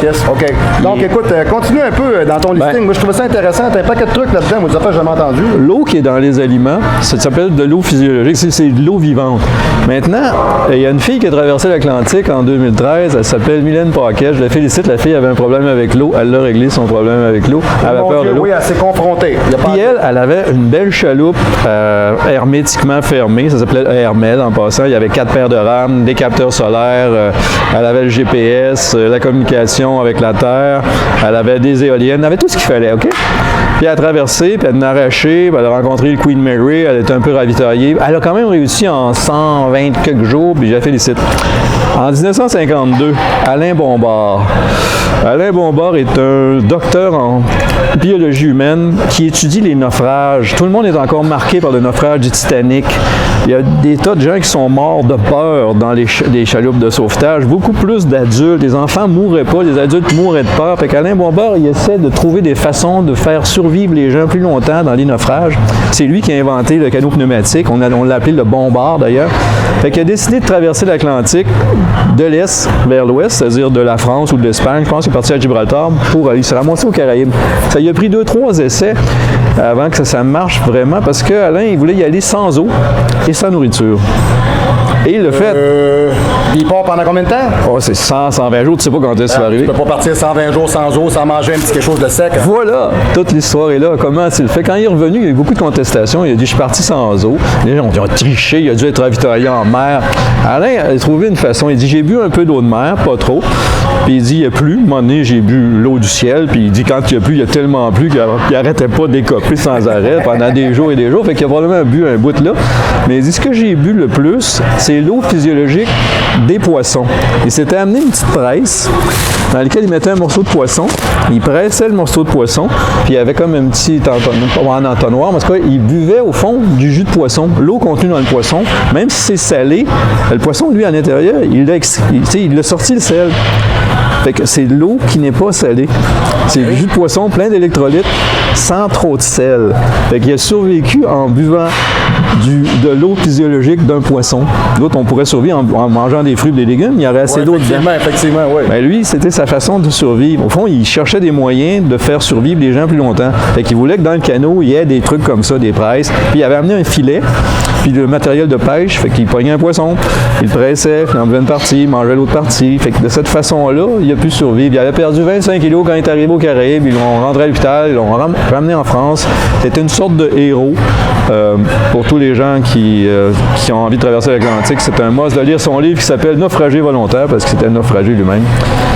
yes. OK. Donc, écoute, continue un peu dans ton listing. Moi, je trouvais ça intéressant. T'as un paquet de trucs là-dedans, moi, des affaires que j'ai jamais entendu. L'eau qui est dans les aliments, ça s'appelle de l'eau physiologique, c'est de l'eau vivante. Maintenant, il y a une fille qui a traversé l'Atlantique en 2013, elle s'appelle Mylène Paquet. Je la félicite, la fille avait un problème avec l'eau, elle l'a réglé son problème avec l'eau, elle avait peur de l'eau. Oui, elle s'est confrontée. Puis elle avait une belle chaloupe hermétiquement fermée, ça s'appelait Hermel en passant. Il y avait 4 paires de rames, des capteurs solaires, elle avait le GPS, la communication avec la Terre, elle avait des éoliennes, elle avait tout ce qu'il fallait, OK? Puis elle a traversé, puis elle a arraché, puis elle a rencontré le Queen Mary, elle était un peu ravitaillée. Elle a quand même réussi en 120 quelques jours, puis je la félicite. En 1952, Alain Bombard. Alain Bombard est un docteur en biologie humaine qui étudie les naufrages. Tout le monde est encore marqué par le naufrage du Titanic. Il y a des tas de gens qui sont morts de peur dans les chaloupes de sauvetage. Beaucoup plus d'adultes. Les enfants ne mourraient pas, les adultes mouraient de peur. Fait qu'Alain Bombard, il essaie de trouver des façons de faire survivre les gens plus longtemps dans les naufrages. C'est lui qui a inventé le canot pneumatique. On l'a appelé le Bombard, d'ailleurs. Fait qu'il a décidé de traverser l'Atlantique de l'Est vers l'Ouest, c'est-à-dire de la France ou de l'Espagne. Je pense qu'il est parti à Gibraltar pour aller se ramasser aux Caraïbes. Ça lui a pris 2-3 essais avant que ça marche vraiment parce qu'Alain, il voulait y aller sans eau et sans nourriture. Et il le fait. Il part pendant combien de temps? Oh, c'est 120 jours, tu sais pas quand est-ce que ça va arriver. Tu peux pas partir 120 jours sans eau, sans manger un petit quelque chose de sec. Hein? Voilà, toute l'histoire est là. Comment il le fait? Quand il est revenu, il y a eu beaucoup de contestations. Il a dit, je suis parti sans eau. Les gens ont dit, triché, il a dû être ravitaillé en mer. Alain a trouvé une façon. Il dit, j'ai bu un peu d'eau de mer, pas trop. Puis il dit, il n'y a plus. À un moment donné, j'ai bu l'eau du ciel. Puis il dit, quand il n'y a plus, il y a tellement plus qu'il n'arrêtait pas d'écoper sans arrêt pendant des jours et des jours. Fait qu'il a probablement bu un bout là. Mais il dit, ce que j'ai bu le plus, c'est l'eau physiologique des poissons. Il s'était amené une petite presse dans laquelle il mettait un morceau de poisson. Il pressait le morceau de poisson. Puis il y avait comme un petit entonnoir. Parce qu'il buvait au fond du jus de poisson. L'eau contenue dans le poisson, même si c'est salé, le poisson, lui, à l'intérieur, il a sorti le sel. Fait que c'est de l'eau qui n'est pas salée. C'est du jus de poisson plein d'électrolytes sans trop de sel. Fait qu'il a survécu en buvant de l'eau physiologique d'un poisson. L'autre, on pourrait survivre en mangeant des fruits et des légumes. Il y aurait assez d'eau dedans. Effectivement, oui. Ben lui, c'était sa façon de survivre. Au fond, il cherchait des moyens de faire survivre les gens plus longtemps. Fait qu'il voulait que dans le canot, il y ait des trucs comme ça, des presses. Puis il avait amené un filet, puis le matériel de pêche. Fait qu'il pognait un poisson, il le pressait, puis il en buvait une partie, il mangeait l'autre partie. Fait que de cette façon-là, il a pu survivre. Il avait perdu 25 kilos quand il est arrivé aux Caraïbes. Ils l'ont rentré à l'hôpital, ils l'ont ramené en France. C'était une sorte de héros pour tous les gens qui ont envie de traverser l'Atlantique. C'est un must de lire son livre qui s'appelle « Naufragé volontaire » parce que c'était un naufragé lui-même.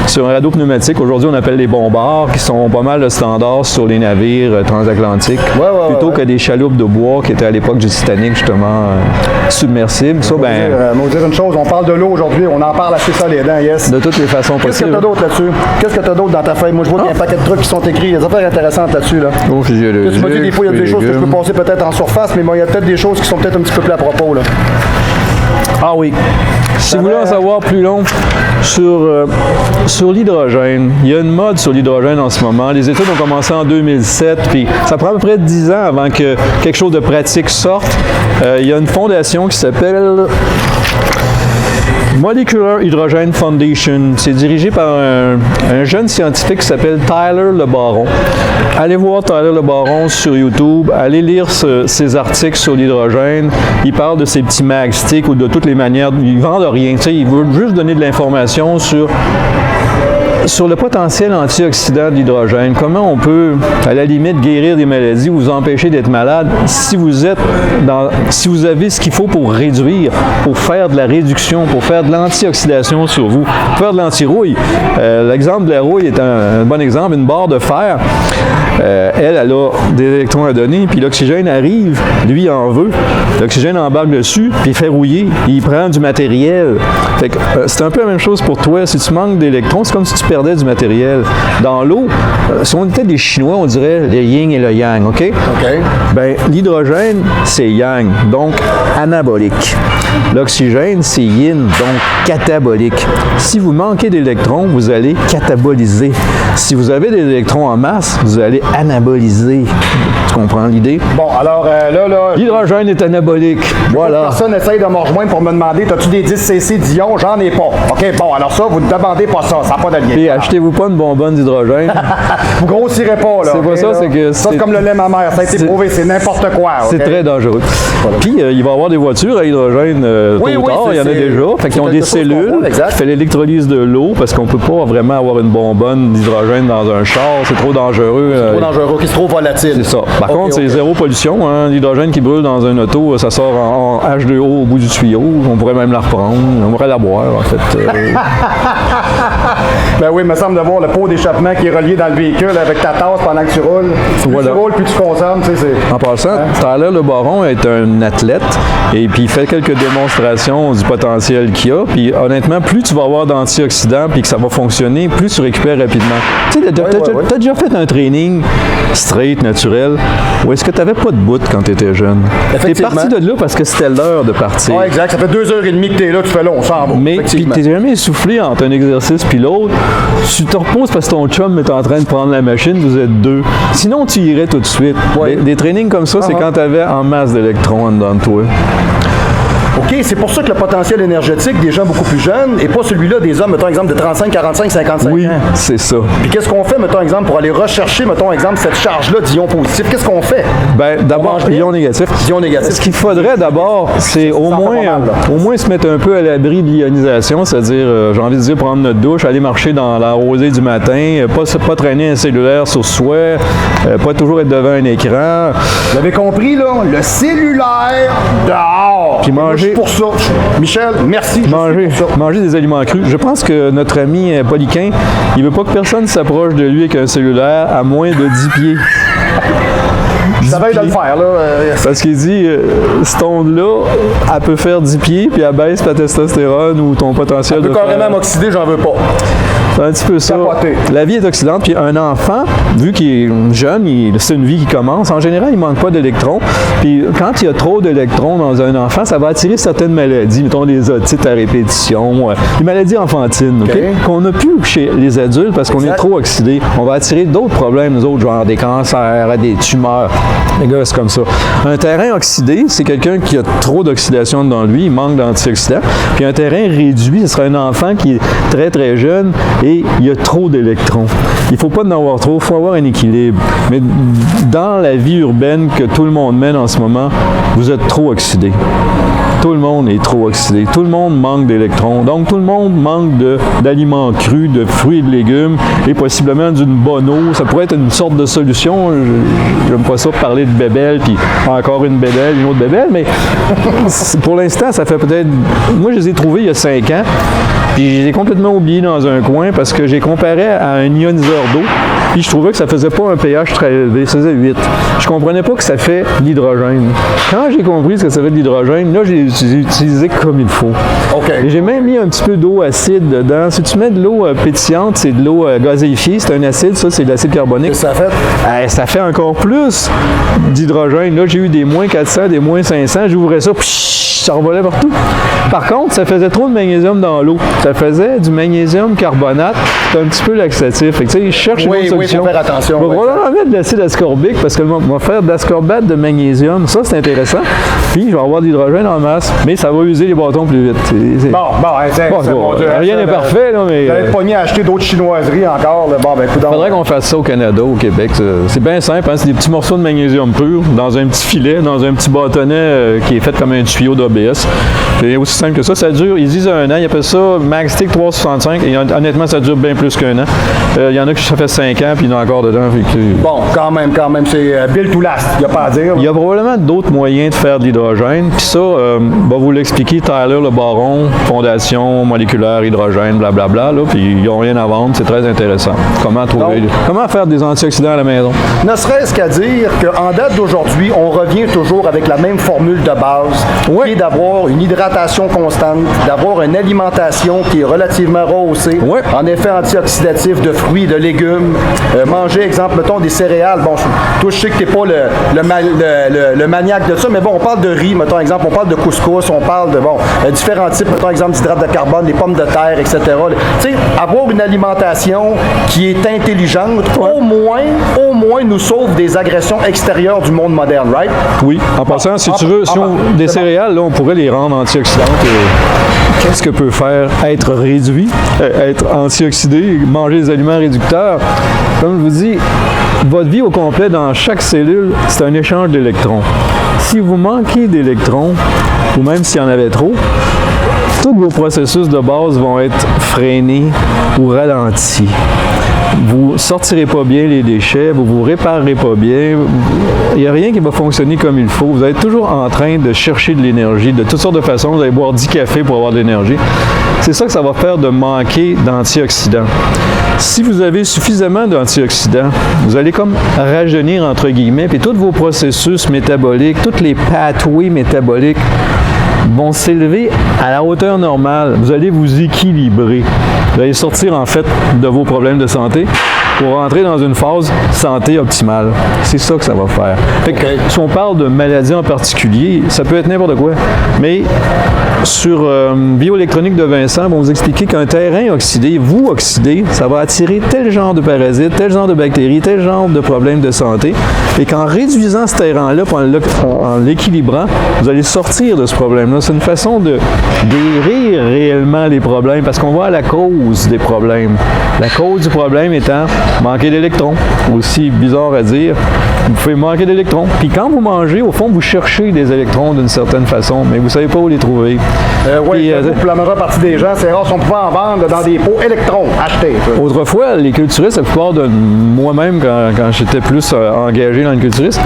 Sur un radeau pneumatique, aujourd'hui on appelle les bombards, qui sont pas mal le standard sur les navires transatlantiques, plutôt que des chaloupes de bois qui étaient à l'époque du Titanic, justement, submersibles. Ça, on va dire une chose, on parle de l'eau aujourd'hui, on en parle assez solide, hein, yes? De toutes les façons possibles. Qu'est-ce que tu as d'autre là-dessus? Qu'est-ce que tu as d'autre dans ta feuille? Moi, je vois qu'il y a un paquet de trucs qui sont écrits, il y a des affaires intéressantes là-dessus, là. Oh, physiologique, tu m'as dit des fois, il y a des choses que je peux passer peut-être en surface, mais il y a peut-être des choses qui sont peut-être un petit peu plus à propos, là. Ah oui. Si vous voulez en savoir plus long sur l'hydrogène, il y a une mode sur l'hydrogène en ce moment. Les études ont commencé en 2007, puis ça prend à peu près 10 ans avant que quelque chose de pratique sorte. Il y a une fondation qui s'appelle Molecular Hydrogen Foundation. C'est dirigé par un jeune scientifique qui s'appelle Tyler Le Baron. Allez voir Tyler Le Baron sur YouTube. Allez lire ses articles sur l'hydrogène. Il parle de ses petits mag sticks ou de toutes les manières. Il ne vend rien. Il veut juste donner de l'information sur sur le potentiel antioxydant de l'hydrogène, comment on peut, à la limite, guérir des maladies ou vous empêcher d'être malade si vous avez ce qu'il faut pour réduire, pour faire de la réduction, pour faire de l'antioxydation sur vous, pour faire de l'anti-rouille. L'exemple de la rouille est un bon exemple. Une barre de fer, elle a des électrons à donner, puis l'oxygène arrive, lui il en veut. L'oxygène embarque dessus, puis il fait rouiller, il prend du matériel. Fait que, c'est un peu la même chose pour toi. Si tu manques d'électrons, c'est comme si tu perdais du matériel. Dans l'eau, si on était des Chinois, on dirait le yin et le yang, OK? OK. Ben, l'hydrogène, c'est yang, donc anabolique. L'oxygène, c'est yin, donc catabolique. Si vous manquez d'électrons, vous allez cataboliser. Si vous avez des électrons en masse, vous allez anaboliser. Tu comprends l'idée? Bon, alors là... L'hydrogène est anabolique. Voilà. Personne essaye de me rejoindre pour me demander, as-tu des 10 cc d'ion? J'en ai pas. OK, bon, alors ça, vous ne demandez pas ça. Ça n'a pas de lien. Et achetez-vous pas une bonbonne d'hydrogène. Vous grossirez pas, là. C'est pas ça, là. c'est que... Ça, c'est comme le lait ma mère. Ça a été prouvé, c'est n'importe quoi. C'est très dangereux. Voilà. Puis, il va y avoir des voitures à hydrogène tôt ou tard. Il y en a déjà. Fait qu'ils ont des cellules qui font l'électrolyse de l'eau parce qu'on peut pas vraiment avoir une bonbonne d'hydrogène dans un char. C'est trop dangereux. C'est trop dangereux, qui se trouve volatile. C'est ça. Par contre, c'est zéro pollution. Hein. L'hydrogène qui brûle dans un auto, ça sort en H2O au bout du tuyau. On pourrait même la reprendre. On pourrait la boire, en fait. Ben oui, il me semble de voir le pot d'échappement qui est relié dans le véhicule avec ta tasse pendant que tu roules. Plus tu roules, plus tu consommes. Tu sais, c'est... En passant, Tyler Le Baron est un athlète et puis il fait quelques démonstrations du potentiel qu'il a. Puis honnêtement, plus tu vas avoir d'antioxydants puis que ça va fonctionner, plus tu récupères rapidement. Tu sais, t'as déjà fait un training straight, naturel, ou est-ce que tu n'avais pas de bout quand tu étais jeune? Tu es parti de là parce que c'était l'heure de partir. Oui, exact. Ça fait 2h30 que tu es là, tu fais là, on s'en va. Mais tu n'es jamais essoufflé entre un exercice puis l'autre. Tu te reposes parce que ton chum est en train de prendre la machine, vous êtes deux. Sinon, tu irais tout de suite. Ouais. Des trainings comme ça, c'est quand tu avais en masse d'électrons en dedans de toi. OK, c'est pour ça que le potentiel énergétique des gens beaucoup plus jeunes et pas celui-là des hommes, mettons exemple, de 35, 45, 55 oui, ans. c'est ça. Puis qu'est-ce qu'on fait, mettons exemple, pour aller rechercher, mettons exemple, cette charge-là d'ion positif? Qu'est-ce qu'on fait? Ben, d'abord, ion négatif. Ion négatif. Ce qu'il faudrait d'abord, c'est au moins se mettre un peu à l'abri de l'ionisation, c'est-à-dire, j'ai envie de dire, prendre notre douche, aller marcher dans la rosée du matin, pas traîner un cellulaire sur soi, pas toujours être devant un écran. Vous avez compris, là? Le cellulaire dehors. Puis manger. Pour ça. Michel, merci. Manger des aliments crus. Je pense que notre ami Poliquin, il veut pas que personne s'approche de lui avec un cellulaire à moins de 10 pieds. Ça va de le faire, là. Parce qu'il dit, cette onde-là, elle peut faire 10 pieds, puis elle baisse ta testostérone ou ton potentiel de faire... Elle peut carrément m'oxyder, j'en veux pas. C'est un petit peu ça. Capoté. La vie est oxydante, puis un enfant, vu qu'il est jeune, c'est une vie qui commence, en général, il ne manque pas d'électrons. Puis quand il y a trop d'électrons dans un enfant, ça va attirer certaines maladies, mettons les otites à répétition, les maladies enfantines, okay? Qu'on n'a plus chez les adultes parce qu'on est trop oxydé. On va attirer d'autres problèmes, nous autres, genre des cancers, des tumeurs. Les gars, c'est comme ça. Un terrain oxydé, c'est quelqu'un qui a trop d'oxydation dans lui, il manque d'antioxydants. Puis un terrain réduit, ce sera un enfant qui est très, très jeune et il y a trop d'électrons. Il ne faut pas en avoir trop, il faut avoir un équilibre. Mais dans la vie urbaine que tout le monde mène en ce moment, vous êtes trop oxydé. Tout le monde est trop oxydé. Tout le monde manque d'électrons. Donc, tout le monde manque d'aliments crus, de fruits et de légumes et possiblement d'une bonne eau. Ça pourrait être une sorte de solution. J'aime pas ça parler de bébelle, puis encore une bébelle, une autre bébelle, mais pour l'instant, ça fait peut-être... Moi, je les ai trouvés il y a 5 ans, puis je les ai complètement oubliés dans un coin parce que j'ai comparé à un ioniseur d'eau, puis je trouvais que ça faisait pas un pH très élevé, ça faisait 8. Je comprenais pas que ça fait l'hydrogène. Quand j'ai compris ce que ça fait de l'hydrogène, là, j'ai utilisé comme il faut. Okay. Et j'ai même mis un petit peu d'eau acide dedans. Si tu mets de l'eau pétillante, c'est de l'eau gazéifiée, c'est un acide, ça, c'est de l'acide carbonique. Qu'est-ce que ça fait? Ça fait encore plus d'hydrogène. Là, j'ai eu des moins 400, des moins 500, j'ouvrais ça, ça revolait partout. Par contre, ça faisait trop de magnésium dans l'eau. Ça faisait du magnésium carbonate, c'est un petit peu laxatif. Fait que, tu sais, je cherche une autre solution. faut faire attention. On va probablement mettre de l'acide ascorbique parce que on va faire de l'ascorbate de magnésium. Ça, c'est intéressant. Puis, je vais avoir de l'hydrogène en masse, mais ça va user les bâtons plus vite. Rien n'est parfait, là, mais... Vous n'allez pas mis à acheter d'autres chinoiseries encore. Là. Bon, ben, il faudrait qu'on fasse ça au Canada, au Québec. C'est bien simple. Hein? C'est des petits morceaux de magnésium pur dans un petit filet, dans un petit bâtonnet qui est fait comme un tuyau d'ABS. C'est aussi simple que ça. Ça dure, ils disent 1 an. Ils appellent ça MagStick 365. Et honnêtement, ça dure bien plus qu'1 an. Il y en a qui ça fait 5 ans, puis il y en a encore dedans. Bon, quand même. C'est build to last. Il n'y a pas à dire. Il y a probablement d'autres moyens de faire de l'hydrogène. Puis ça, va vous l'expliquer Tyler Le Baron, Fondation moléculaire hydrogène, blablabla. Là, puis ils n'ont rien à vendre. C'est très intéressant. Comment faire des antioxydants à la maison? Ne serait-ce qu'à dire qu'en date d'aujourd'hui, on revient toujours avec la même formule de base, qui est d'avoir une hydratation constante, d'avoir une alimentation qui est relativement rehaussée, en effet antioxydatif de fruits, de légumes, manger, exemple, mettons, des céréales. Bon, toi, je sais que tu n'es pas le maniaque de ça, mais bon, on parle de riz, mettons, exemple, on parle de couscous, on parle de, différents types, mettons, exemple, d'hydrates de carbone, des pommes de terre, etc. Tu sais, avoir une alimentation qui est intelligente, au moins nous sauve des agressions extérieures du monde moderne, right? Oui. En passant, si tu veux, des céréales, là, on pourrait les rendre antioxydantes. Qu'est-ce que peut faire être réduit, être antioxydé, manger des aliments réducteurs? Comme je vous dis, votre vie au complet, dans chaque cellule, c'est un échange d'électrons. Si vous manquez d'électrons, ou même s'il y en avait trop, tous vos processus de base vont être freinés ou ralentis. Vous ne sortirez pas bien les déchets, vous ne vous réparerez pas bien, il n'y a rien qui va fonctionner comme il faut. Vous êtes toujours en train de chercher de l'énergie, de toutes sortes de façons. Vous allez boire 10 cafés pour avoir de l'énergie. C'est ça que ça va faire de manquer d'antioxydants. Si vous avez suffisamment d'antioxydants, vous allez comme rajeunir, entre guillemets, puis tous vos processus métaboliques, tous les pathways métaboliques vont s'élever à la hauteur normale. Vous allez vous équilibrer. Vous allez sortir en fait de vos problèmes de santé pour rentrer dans une phase santé optimale. C'est ça que ça va faire. Fait que, si on parle de maladies en particulier, ça peut être n'importe quoi. Mais sur Bioélectronique de Vincent, on va vous expliquer qu'un terrain oxydé, vous oxydé, ça va attirer tel genre de parasites, tel genre de bactéries, tel genre de problèmes de santé. Et qu'en réduisant ce terrain-là, en l'équilibrant, vous allez sortir de ce problème-là. C'est une façon de guérir réellement les problèmes parce qu'on va à la cause des problèmes. La cause du problème étant manquer d'électrons. Aussi bizarre à dire, vous pouvez manquer d'électrons. Puis quand vous mangez, au fond, vous cherchez des électrons d'une certaine façon, mais vous ne savez pas où les trouver. Oui, pour la majeure partie des gens, c'est rare si on pouvait en vendre dans des pots électrons achetés. Autrefois, les culturistes, la plupart de moi-même, quand j'étais plus engagé dans le culturisme,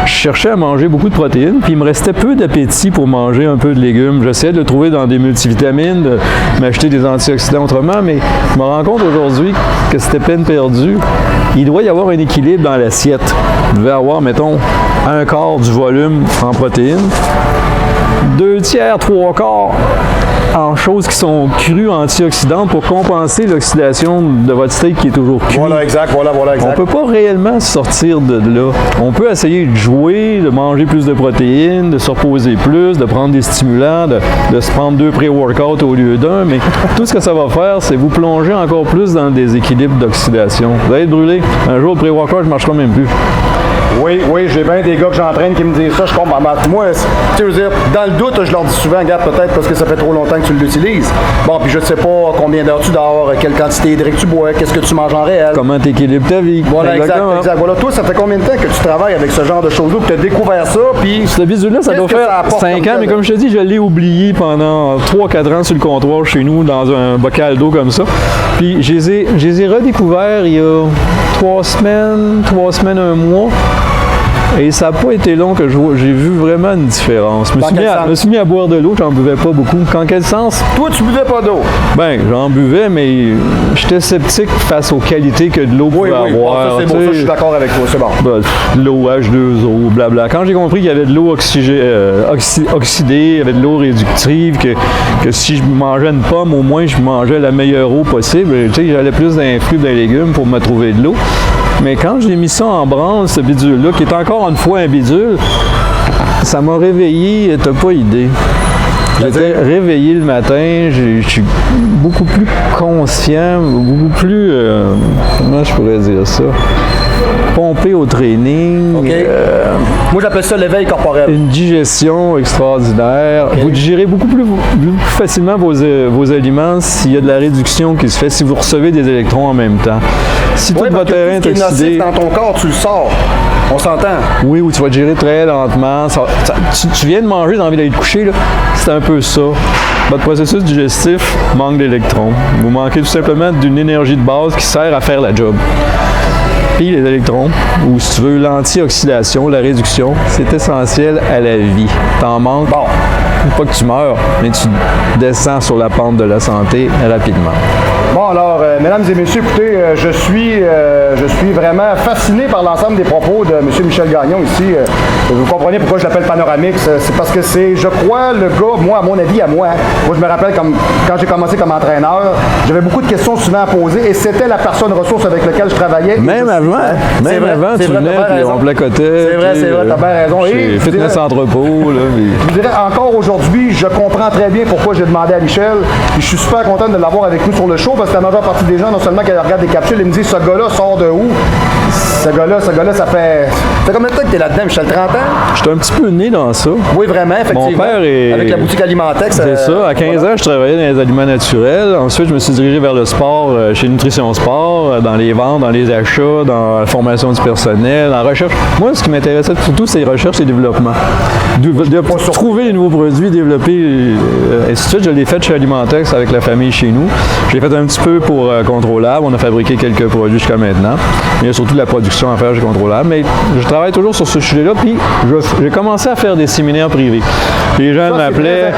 je cherchais à manger beaucoup de protéines, puis il me restait peu d'appétit pour manger un peu de légumes. J'essayais de le trouver dans des multivitamines, de m'acheter des antioxydants autrement, mais je me rends compte aujourd'hui que c'était peine perdue. Il doit y avoir un équilibre dans l'assiette. Vous devez avoir, mettons, 1/4 du volume en protéines, 2/3, 3/4 en choses qui sont crues antioxydantes pour compenser l'oxydation de votre steak qui est toujours cuit. Voilà, exact. On ne peut pas réellement sortir de là. On peut essayer de jouer, de manger plus de protéines, de se reposer plus, de prendre des stimulants, de se prendre 2 pré-workouts au lieu d'un, mais tout ce que ça va faire, c'est vous plonger encore plus dans le déséquilibre d'oxydation. Vous allez être brûlé. Un jour, le pré-workout, je ne marchera même plus. Oui, j'ai bien des gars que j'entraîne qui me disent ça, je comprends. Moi, tu sais, je veux dire, dans le doute, je leur dis souvent, regarde, peut-être parce que ça fait trop longtemps que tu l'utilises. Bon, puis je ne sais pas combien d'heures tu dors, quelle quantité d'hydrique tu bois, qu'est-ce que tu manges en réel. Comment tu équilibres ta vie. Voilà, exact. Voilà, toi, ça fait combien de temps que tu travailles avec ce genre de choses-là, que tu as découvert ça, puis... Ce visuel-là, ça doit faire 5 ans, mais comme je te dis, je l'ai oublié pendant 3-4 ans sur le comptoir chez nous, dans un bocal d'eau comme ça. Puis, je les ai redécouverts il y a 3 semaines, 1 mois. Et ça n'a pas été long que j'ai vu vraiment une différence. Je me suis mis à boire de l'eau, j'en buvais pas beaucoup. Dans quel sens? Toi, tu buvais pas d'eau? Ben, j'en buvais, mais j'étais sceptique face aux qualités que de l'eau pouvait avoir. Bon, ça, c'est bon, ça, je suis d'accord avec toi, c'est bon. Ben, l'eau H2O, blabla. Quand j'ai compris qu'il y avait de l'eau oxydée, il y avait de l'eau réductive, que si je mangeais une pomme, au moins, je mangeais la meilleure eau possible. Tu sais, j'allais plus dans les fruits, dans les légumes pour me trouver de l'eau. Mais quand j'ai mis ça en branle, ce bidule-là, qui est encore une fois un bidule, ça m'a réveillé, t'as pas idée. J'étais réveillé le matin, je suis beaucoup plus conscient, beaucoup plus... comment je pourrais dire ça? Pompé au training. Okay. Moi, j'appelle ça l'éveil corporel. Une digestion extraordinaire. Okay. Vous digérez beaucoup plus facilement vos aliments s'il y a de la réduction qui se fait, si vous recevez des électrons en même temps. Si tout votre terrain est oxydé... dans ton corps, tu le sors. On s'entend. Oui, ou tu vas digérer très lentement. Tu viens de manger, tu as envie d'aller te coucher, là. C'est un peu ça. Votre processus digestif manque d'électrons. Vous manquez tout simplement d'une énergie de base qui sert à faire la job. Puis les électrons, ou si tu veux l'antioxydation, la réduction, c'est essentiel à la vie. T'en manques, bon, pas que tu meurs, mais tu descends sur la pente de la santé rapidement. Bon, alors, mesdames et messieurs, écoutez, je suis vraiment fasciné par l'ensemble des propos de M. Michel Gagnon ici. Vous comprenez pourquoi je l'appelle Panoramix. C'est parce que c'est, je crois, le gars, moi, à mon avis, moi, je me rappelle quand j'ai commencé comme entraîneur, j'avais beaucoup de questions souvent à poser et c'était la personne ressource avec laquelle je travaillais. Même avant, tu venais, puis on placotait. C'est vrai, t'as bien raison. Et Fitness Entrepôt, là. Je vous dirais, encore aujourd'hui, je comprends très bien pourquoi j'ai demandé à Michel. Puis je suis super content de l'avoir avec nous sur le show parce que la majeure partie des gens, non seulement qui regardent des capsules, ils me disent, ce gars-là sort de où? Ce gars-là, ça fait combien de temps que t'es là-dedans, Michel? 30 ans? J'étais un petit peu né dans ça. Oui, vraiment, effectivement. Mon père est... Avec la boutique Alimentex. C'est ça. À 15 ans, je travaillais dans les aliments naturels. Ensuite, je me suis dirigé vers le sport, chez Nutrition Sport, dans les ventes, dans les achats, dans la formation du personnel, en recherche. Moi, ce qui m'intéressait surtout, c'est recherche et développement. Trouver les nouveaux produits, développer, et ainsi de suite. Je l'ai fait chez Alimentex avec la famille chez nous. Je l'ai fait un petit peu pour Contrôlable. On a fabriqué quelques produits jusqu'à maintenant. Il y a surtout de la production à faire chez Contrôlable. Mais je travaille toujours sur ce sujet-là. Puis j'ai commencé à faire des séminaires privés. Les gens m'appelaient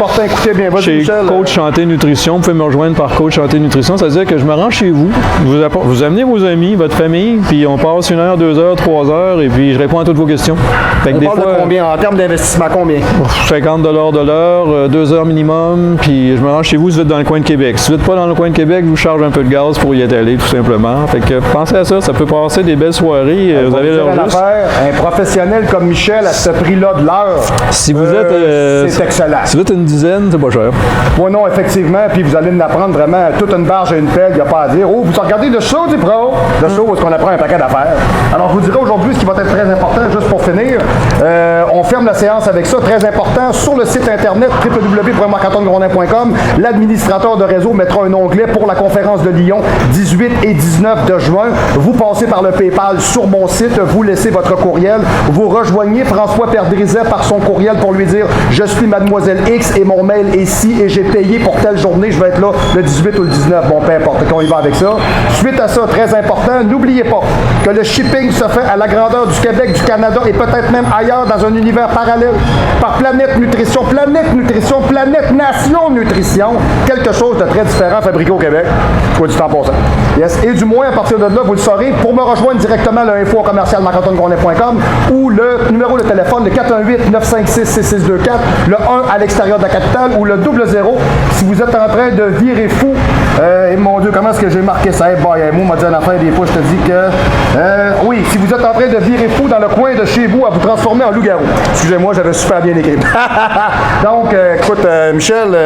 chez Coach Santé Nutrition. Vous pouvez me rejoindre par Coach Santé Nutrition. Ça veut dire que je me rends chez vous. Vous amenez vos amis, votre famille, puis on passe 1 heure, 2 heures, 3 heures, et puis je réponds à toutes vos questions. Fait que on parle de combien? En termes d'investissement, combien? 50 $ de l'heure, 2 heures minimum, puis je me rends chez vous si vous êtes dans le coin de Québec. Si vous n'êtes pas dans le coin de Québec, je vous charge un peu de gaz pour y être allé, tout simplement. Fait que pensez à ça, ça peut passer des belles soirées. Vous avez l'heure juste. Un professionnel comme Michel à ce prix-là de l'heure, si vous êtes, c'est excellent. Si vous êtes une dizaine, c'est pas cher. Oui, non, effectivement, puis vous allez en apprendre vraiment toute une barge et une pelle, il n'y a pas à dire. Oh, vous regardez le show du pro, le show où on apprend un paquet d'affaires. Alors, je vous dirai aujourd'hui ce qui va être très important, juste pour finir. On ferme la séance avec ça, très important. Sur le site internet www.marc-antoine-grondin.com, l'administrateur de réseau mettra un onglet pour la conférence de Lyon, 18 et 19 de juin. Vous passez par le PayPal sur mon site, vous laissez votre courriel, vous rejoignez François Perdrizet par son courriel pour lui dire « Je suis Mademoiselle X et mon mail est ici et j'ai payé pour telle journée, je vais être là le 18 ou le 19. » Bon, peu importe, qu'on y va avec ça. Suite à ça, très important, n'oubliez pas que le shipping se fait à la grandeur du Québec, du Canada et peut-être même ailleurs dans un univers parallèle par Planète Nutrition, Planète Nation Nutrition, quelque chose de très différent fabriqué au Québec, soit du temps passant. Yes. Et du moins, à partir de là, vous le saurez, pour me rejoindre directement, le info@marc-antoine-grondin.com ou le numéro de téléphone, le 418-956-6624, le 1 à l'extérieur de la capitale ou le 00 si vous êtes en train de virer fou. Et mon Dieu, comment est-ce que j'ai marqué ça? Moi, m'a dit une affaire, des fois, je te dis que... oui, si vous êtes en train de virer fou dans le coin de chez vous à vous transformer en loup-garou. Excusez-moi, j'avais super bien écrit. Donc, écoute, Michel,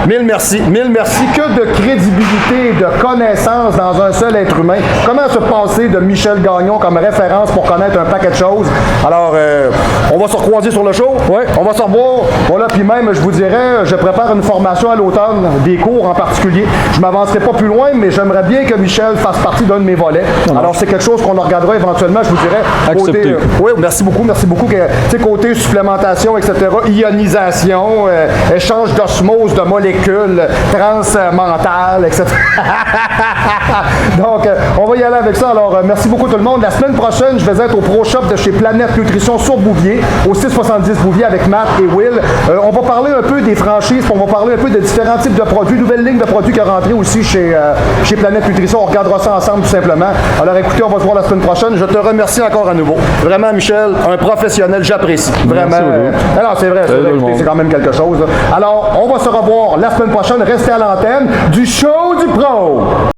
mille merci. Mille merci. Que de crédibilité, de connaissance dans un seul être humain. Comment se passer de Michel Gagnon comme référence pour connaître un paquet de choses? Alors, on va se recroiser sur le show. Oui. On va se revoir. Voilà, puis même, je vous dirais, je prépare une formation à l'automne, des cours en particulier. Je m'avancerai pas plus loin, mais j'aimerais bien que Michel fasse partie d'un de mes volets. Alors, c'est quelque chose qu'on regardera éventuellement, je vous dirais. Accepté. Oui, merci beaucoup. Côté supplémentation, etc., ionisation, échange d'osmose, de molécules, transmentales, etc. Donc, on va y aller avec ça. Alors, merci beaucoup tout le monde. La semaine prochaine, je vais être au Pro Shop de chez Planète Nutrition sur Bouvier, au 670 Bouvier avec Matt et Will. On va parler un peu des franchises, on va parler un peu de différents types de produits, nouvelle ligne de produits qui est rentrée aussi chez Planète Nutrition. On regardera ça ensemble tout simplement. Alors, écoutez, on va se voir la semaine prochaine. Je te remercie encore à nouveau. Vraiment, Michel, un professionnel, j'apprécie. Vraiment. Non, c'est vrai, c'est quand même quelque chose. Alors, on va se revoir la semaine prochaine. Restez à l'antenne du show du pro.